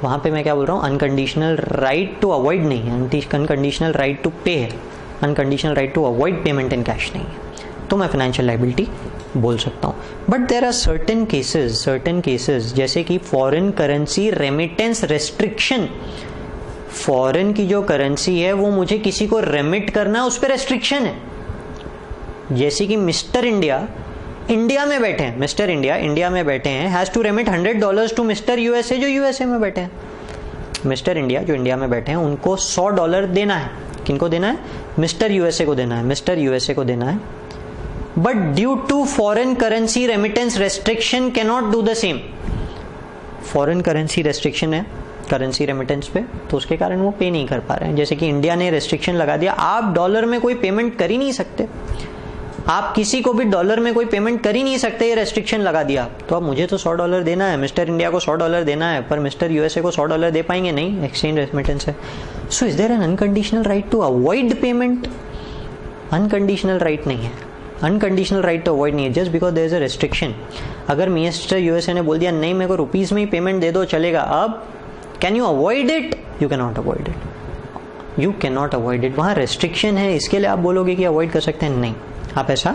वहां पे मैं क्या बोल रहा हूं, अनकंडीशनल राइट टू अवॉइड नहीं है, अनकंडीशनल राइट टू पे है, unconditional right to avoid payment in cash नहीं है, तो मैं फाइनेंशियल लायबिलिटी बोल सकता हूं। But there are certain cases जैसे कि foreign currency remittance restriction, foreign की जो करेंसी है वो मुझे किसी को रेमिट करना है, उस पर रेस्ट्रिक्शन है। जैसे कि मिस्टर इंडिया में बैठे हैं, मिस्टर इंडिया में बैठे हैं, has to remit $100 to mister USA जो यूएसए में बैठे हैं। मिस्टर इंडिया जो इंडिया में बैठे हैं उनको $100 देना है। किनको देना है? मिस्टर यूएसए को देना है, मिस्टर यूएसए को देना है। But due to foreign currency remittance restriction cannot do the same. Foreign currency restriction है करेंसी रेमिटेंस पे, तो उसके कारण वो पे नहीं कर पा रहे हैं। जैसे कि इंडिया ने रेस्ट्रिक्शन लगा दिया, आप डॉलर में कोई पेमेंट कर ही नहीं सकते, आप किसी को भी डॉलर में कोई पेमेंट कर ही नहीं सकते, ये रेस्ट्रिक्शन लगा दिया। तो अब मुझे तो $100 देना है, मिस्टर इंडिया को $100 देना है, पर मिस्टर यूएसए को $100 दे पाएंगे नहीं, एक्सचेंज रेमिटेंस है। So is there an unconditional right to avoid payment? Unconditional right नहीं है, अनकंडीशनल राइट टू अवॉइड नहीं है, just because there is a restriction. अगर मिस्टर यूएसए ने बोल दिया नहीं मेरे को रुपीज में ही पेमेंट दे दो चलेगा, अब can you avoid it? You can not avoid it, you can not avoid it. वहां रेस्ट्रिक्शन है, इसके लिए आप बोलोगे कि अवॉइड कर सकते हैं, नहीं, आप ऐसा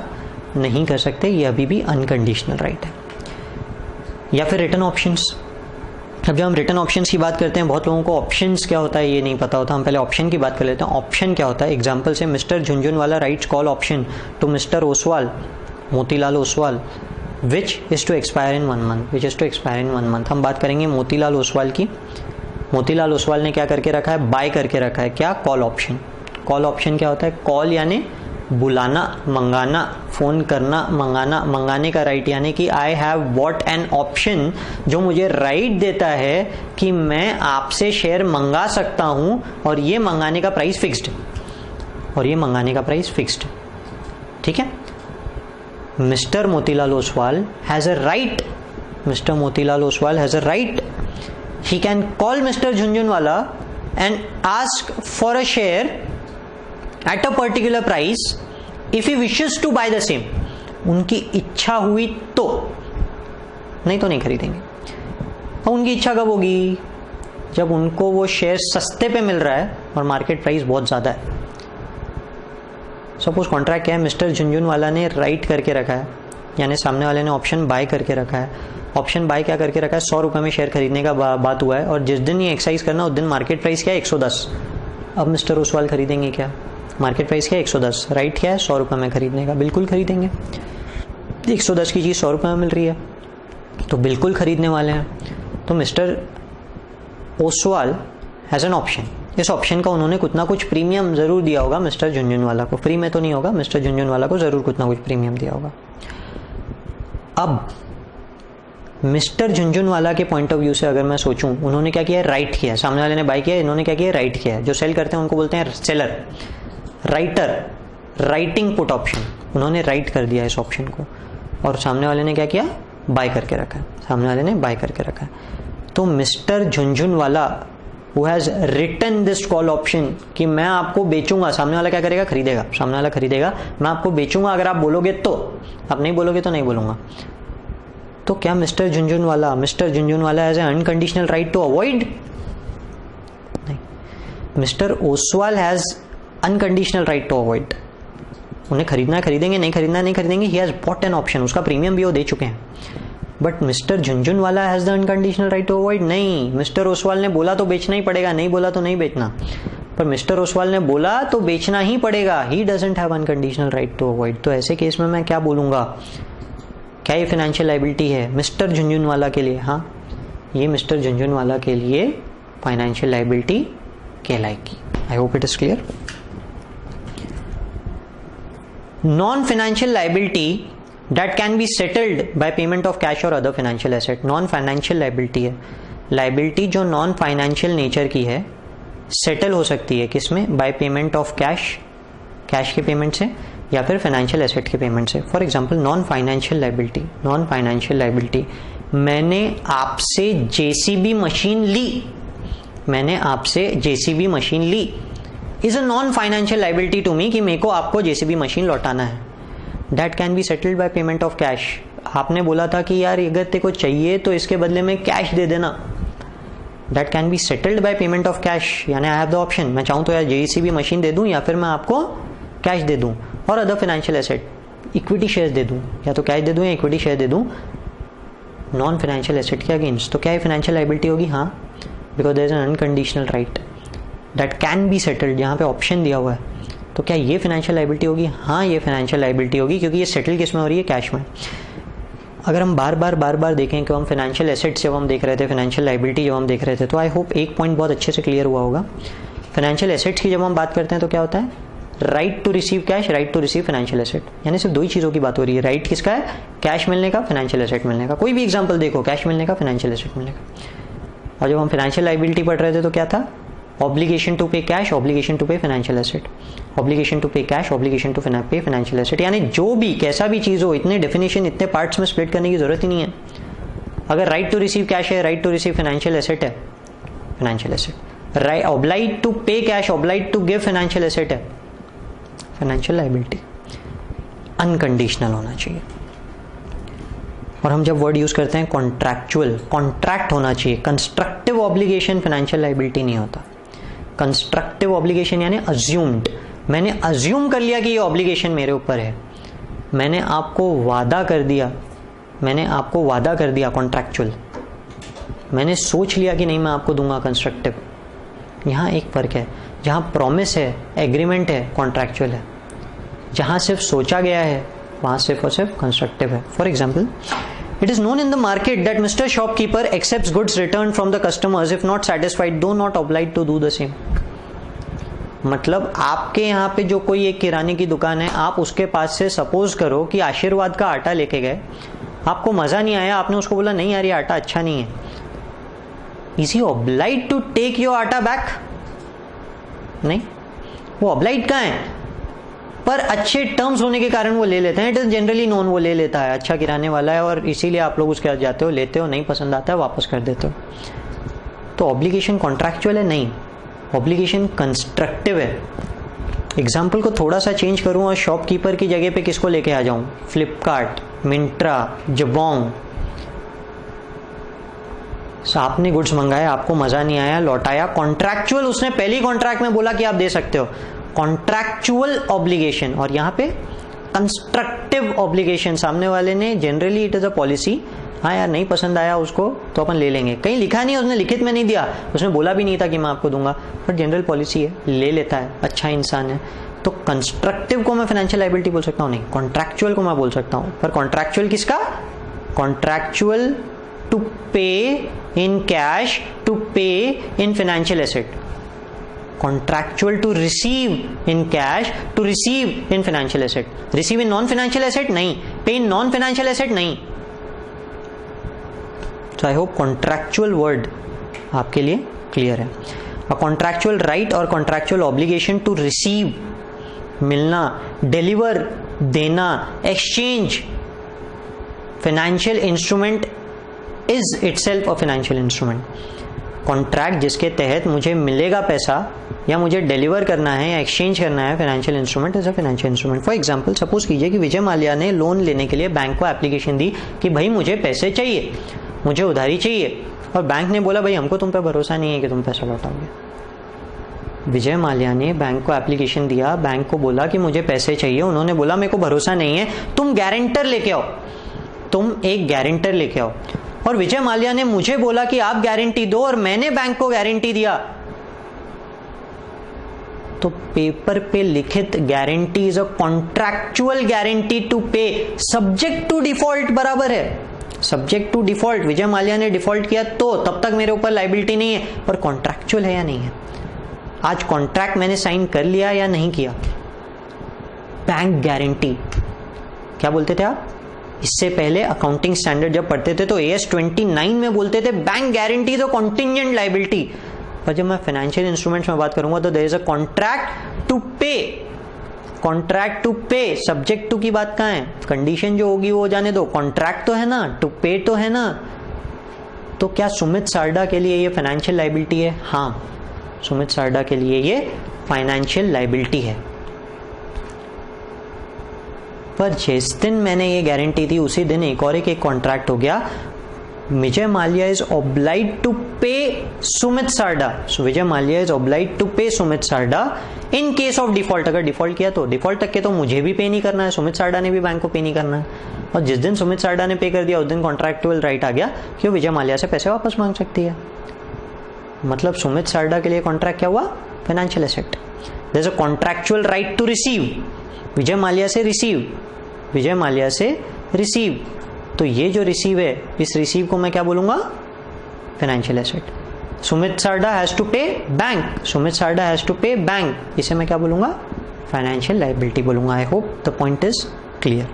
नहीं कर सकते, ये अभी भी अनकंडीशनल राइट है। या फिर रिटर्न ऑप्शंस। अब जब हम रिटर्न ऑप्शंस की बात करते हैं, बहुत लोगों को ऑप्शंस क्या होता है ये नहीं पता होता, हम पहले ऑप्शन की बात कर लेते हैं। ऑप्शन क्या होता है? एग्जांपल से mister Jhunjhunwala writes call option to mister Oswal, Motilal Oswal, which is to expire in 1 month, which is to expire in 1 month। हम बात करेंगे मोतीलाल ओसवाल की। मोतीलाल ओसवाल ने क्या करके रखा है? बाय करके रखा है, क्या? Call option. कॉल ऑप्शन क्या होता है? कॉल यानी बुलाना, मंगाना, फोन करना, मंगाना, मंगाने का राइट, यानी कि I have bought an option, जो मुझे राइट देता है कि मैं आपसे शेयर मंगा सकता हूं, और ये मंगाने का प्राइस फिक्स्ड, और ये मंगाने का प्राइस फिक्स्ड। ठीक है, mister Motilal Oswal has a right, mister Motilal Oswal has a right, he can call Mr. Jhunjhunwala and ask for a share at a particular price if he wishes to buy the same. उनकी इच्छा हुई तो, नहीं तो नहीं खरीदेंगे। और उनकी इच्छा कब होगी? जब उनको वो शेयर सस्ते पे मिल रहा है और मार्केट प्राइस बहुत ज्यादा है। सपोज कॉन्ट्रैक्ट क्या है, मिस्टर झुनझुनवाला ने राइट करके रखा है, यानी सामने वाले ने ऑप्शन बाय करके रखा है। ऑप्शन बाय क्या करके रखा है? 100 रुपए में शेयर खरीदने का बात हुआ है, और जिस दिन ये एक्सरसाइज करना उस दिन मार्केट प्राइस क्या है? 110। अब मिस्टर ओसवाल खरीदेंगे क्या? मार्केट प्राइस क्या है? 110। राइट क्या है? 100 रुपए में खरीदने का, बिल्कुल खरीदेंगे। 110 की चीज 100 रुपए में मिल रही है तो बिल्कुल खरीदने वाले हैं। तो mister Oswal has an option, इस ऑप्शन का उन्होंने कुछ ना कुछ प्रीमियम जरूर दिया होगा मिस्टर झुनझुनवाला को, फ्री में तो नहीं होगा, मिस्टर झुनझुनवाला को जरूर कुछ ना कुछ प्रीमियम दिया होगा। अब मिस्टर झुनझुनवाला के पॉइंट ऑफ व्यू से अगर मैं सोचूं, उन्होंने क्या किया? राइट किया। सामने वाले ने बाय किया, इन्होंने क्या किया? राइट किया। जो सेल करते हैं उनको बोलते हैं seller. Writer, writing put option, उन्होंने राइट कर दिया इस ऑप्शन को, और सामने वाले ने क्या किया? बाय करके रखा है, सामने वाले ने बाय करके रखा है। तो mister Jhunjhunwala who has written this call option कि मैं आपको बेचूंगा, सामने वाला क्या करेगा? खरीदेगा, सामने वाला खरीदेगा, मैं आपको बेचूंगा अगर आप बोलोगे तो, आप नहीं बोलोगे तो नहीं बोलूंगा। तो क्या mister Jhunjhunwala has an unconditional right to avoid? नहीं, mister Oswal has unconditional right to avoid. उन्हें खरीदना है खरीदेंगे, नहीं खरीदना है नहीं खरीदेंगे, he has bought an option, उसका प्रीमियम भी वो दे चुके हैं। But mister Jhunjhunwala has the unconditional right to avoid? नहीं, मिस्टर ओसवाल ने बोला तो बेचना ही पड़ेगा, नहीं बोला तो नहीं बेचना। पर मिस्टर ओसवाल ने बोला तो बेचना ही पड़ेगा, he doesn't have unconditional right to avoid. तो ऐसे केस में मैं क्या बोलूंगा? क्या ये फाइनेंशियल लायबिलिटी है मिस्टर झुनझुनवाला के लिए? हाँ, ये मिस्टर झुनझुनवाला के लिए फाइनेंशियल लायबिलिटी कहलाएगी। I hope it is clear. Non financial liability that can be settled by payment of cash or other financial asset. Non financial liability है, लायबिलिटी जो नॉन फाइनेंशियल नेचर की है, सेटल हो सकती है किसमें? By payment of cash, cash के payment से, या फिर फाइनेंशियल एसेट के पेमेंट से। For example non financial liability, non financial liability, मैंने आपसे जेसीबी मशीन ली, मैंने आपसे जेसीबी मशीन ली, is a non financial liability to me कि मेरे को आपको जेसीबी मशीन लौटाना है, that can be settled by payment of cash. आपने बोला था कि यार अगर तेरे को चाहिए तो इसके बदले में कैश दे देना, that can be settled by payment of cash. यानी आई हैव द ऑप्शन, मैं चाहूँ तो यार जेसीबी मशीन दे दूँ या फिर मैं आपको कैश दे दूँ, और other financial asset equity share दे दूँ, या तो कैश दे दूँ या इक्विटी शेयर दे दूँ नॉन फाइनेंशियल एसेट के अगेंस्ट। तो क्या ये फाइनेंशियल लाइबिलिटी होगी? हाँ, because there is an unconditional right that can be settled, यहाँ पे ऑप्शन दिया हुआ है। तो क्या ये फाइनेंशियल लाइबिलिटी होगी? हाँ, ये फाइनेंशियल लाइबिलिटी होगी, क्योंकि ये सेटल किस में हो रही है? कैश में। अगर हम बार बार देखें कि हम फाइनेंशियल एसेट्स जब हम देख रहे थे, फाइनेंशियल लाइबिलिटी जब हम देख रहे थे, तो आई होप एक पॉइंट बहुत अच्छे से क्लियर हुआ होगा। फाइनेंशियल एसेट्स की जब हम बात करते हैं तो क्या होता है? Right to receive cash, right to receive financial asset. यानी सिर्फ दो ही चीज़ों की बात हो रही है। राइट किसका है? कैश मिलने का, फाइनेंशियल एसेट मिलने का। कोई भी एग्जाम्पल देखो, कैश मिलने का, फाइनेंशियल एसेट मिलने का। और जब हम फाइनेंशियल लाइबिलिटी पढ़ रहे थे तो क्या था? Obligation to pay cash, obligation to पे financial asset, obligation to pay cash, obligation to पे फाइनेंशियल एसेट। यानी जो भी कैसा भी चीज़ हो, इतने डेफिनेशन, इतने पार्ट्स में स्प्लिट करने की जरूरत ही नहीं है। अगर राइट टू रिसीव कैश है, right to receive financial asset है, financial asset. Right oblige to pay cash, oblige to give financial asset है, फाइनेंशियल लाइबिलिटी। अनकंडीशनल होना चाहिए। और हम जब वर्ड यूज करते हैं कॉन्ट्रैक्चुअल, कॉन्ट्रैक्ट होना चाहिए। कंस्ट्रक्टिव ऑब्लिगेशन फाइनेंशियल लाइबिलिटी नहीं होता। कंस्ट्रक्टिव ऑब्लिगेशन यानी अज्यूम्ड, मैंने अज्यूम कर लिया कि ये ऑब्लिगेशन मेरे ऊपर है, मैंने आपको वादा कर दिया, मैंने आपको वादा कर दिया कॉन्ट्रैक्चुअल, मैंने सोच लिया कि नहीं मैं आपको दूंगा कंस्ट्रक्टिव। यहाँ एक फर्क है, जहाँ प्रॉमिस है, एग्रीमेंट है, कॉन्ट्रैक्चुअल है। जहाँ सिर्फ सोचा गया है वहाँ सिर्फ और सिर्फ कंस्ट्रक्टिव है। For example, it is known in the market that Mr. Shopkeeper accepts goods returned from the customers if not satisfied, though not obliged to do the same. मतलब आपके यहाँ पे जो कोई एक किराने की दुकान है, आप उसके पास से सपोज करो कि आशीर्वाद का आटा लेके गए, आपको मजा नहीं आया, आपने उसको बोला नहीं यार ये आटा अच्छा नहीं है, is he obliged to take your atta back? नहीं, वो ऑब्लाइज्ड कहाँ है? पर अच्छे टर्म्स होने के कारण वो ले लेते हैं। इट इज जनरली नोन, वो ले लेता है, अच्छा किराने वाला है और इसीलिए आप लोग उसके साथ जाते हो, लेते हो, नहीं पसंद आता है वापस कर देते हो। तो ऑब्लिगेशन कॉन्ट्रैक्चुअल है? नहीं, ऑब्लिगेशन कंस्ट्रक्टिव है। एग्जाम्पल को थोड़ा सा चेंज करूं और शॉपकीपर की जगह पे किसको लेके आ जाऊं? फ्लिपकार्ट, मिंत्रा, जबोंग। आपने गुड्स मंगाया, आपको मजा नहीं आया, लौटाया, कॉन्ट्रैक्चुअल, उसने पहली कॉन्ट्रैक्ट में बोला कि आप दे सकते हो, कॉन्ट्रैक्चुअल ऑब्लिगेशन। और यहाँ पे कंस्ट्रक्टिव ऑब्लिगेशन, सामने वाले ने generally it is a policy, हाँ यार नहीं पसंद आया उसको तो अपन ले लेंगे, कहीं लिखा नहीं है, उसने लिखित में नहीं दिया, उसने बोला भी नहीं था कि मैं आपको दूंगा, बट जनरल पॉलिसी है, ले लेता है, अच्छा इंसान है। तो कंस्ट्रक्टिव को मैं फाइनेंशियल लायबिलिटी बोल सकता हूँ? नहीं, कॉन्ट्रैक्चुअल को मैं बोल सकता हूँ। पर कॉन्ट्रैक्चुअल किसका? कॉन्ट्रैक्चुअल टू पे इन कैश, टू पे in financial asset. Contractual to receive in cash, to receive in financial asset. Receive in non-financial asset नहीं, pay in non-financial asset नहीं। So I hope contractual word आपके लिए clear है। A contractual right और contractual obligation to receive, मिलना, deliver, देना, exchange, financial instrument is itself a financial instrument। Contract जिसके तहत मुझे मिलेगा पैसा या मुझे डिलीवर करना है या एक्सचेंज करना है, financial instrument is a financial instrument. For example, suppose कीजिए कि विजय माल्या ने लोन लेने के लिए बैंक को एप्लीकेशन दी कि भाई मुझे पैसे चाहिए, मुझे उधारी चाहिए, और बैंक ने बोला भाई हमको तुम पे भरोसा नहीं है कि तुम पैसा लौटाओगे। विजय माल्या ने बैंक को एप्लीकेशन दिया, बैंक को बोला कि मुझे पैसे चाहिए, उन्होंने बोला मेरे को भरोसा नहीं है, तुम गारंटर लेके आओ, तुम एक गारंटर लेके आओ। और विजय माल्या ने मुझे बोला कि आप गारंटी दो और मैंने बैंक को गारंटी दिया, तो पेपर पे लिखित guarantee is a contractual guarantee to pay, subject to default बराबर है, subject to default. Vijay Mallya ने डिफॉल्ट किया तो तब तक मेरे ऊपर लायबिलिटी नहीं है, पर कॉन्ट्रैक्चुअल है या नहीं है? आज कॉन्ट्रैक्ट मैंने साइन कर लिया या नहीं किया? बैंक गारंटी क्या बोलते थे आप? इससे पहले अकाउंटिंग स्टैंडर्ड जब पढ़ते थे तो AS 29 में बोलते थे बैंक गारंटी तो कॉन्टिंजेंट लायबिलिटी। पर जब मैं फाइनेंशियल इंस्ट्रूमेंट्स में बात करूंगा तो there is a contract to pay, contract to pay, subject to की बात कहाँ है? कंडीशन जो होगी वो जाने दो, कॉन्ट्रैक्ट तो है ना, टू पे तो है ना। तो क्या सुमित सारडा के लिए ये फाइनेंशियल लायबिलिटी है? हाँ, सुमित सारडा के लिए ये फाइनेंशियल लाइबिलिटी है। पर जिस दिन मैंने ये गारंटी दी उसी दिन एक कॉन्ट्रैक्ट हो गया। विजय माल्या इज ऑब्लाइड टू पे सुमित सारडा। सो विजय माल्या इज ऑब्लाइड टू पे Sumit Sarda in case of default. अगर डिफॉल्ट किया तो डिफॉल्ट तक के तो मुझे भी पे नहीं करना है, सुमित सारडा ने भी बैंक को पे नहीं करना है। और जिस दिन सुमित सारडा ने पे कर दिया उस दिन कॉन्ट्रैक्चुअल राइट आ गया कि वो विजय माल्या से पैसे वापस मांग सकती है। मतलब सुमित सारडा के लिए कॉन्ट्रैक्ट क्या हुआ? Financial asset. There is a contractual right to receive. Vijay Mallya से रिसीव, विजय माल्या से रिसीव। तो ये जो रिसीव है, इस रिसीव को मैं क्या बोलूंगा? Financial asset. Sumit Sarda has to pay bank, Sumit Sarda has to pay bank, इसे मैं क्या बोलूंगा? फाइनेंशियल लायबिलिटी बोलूंगा। I hope the point is clear.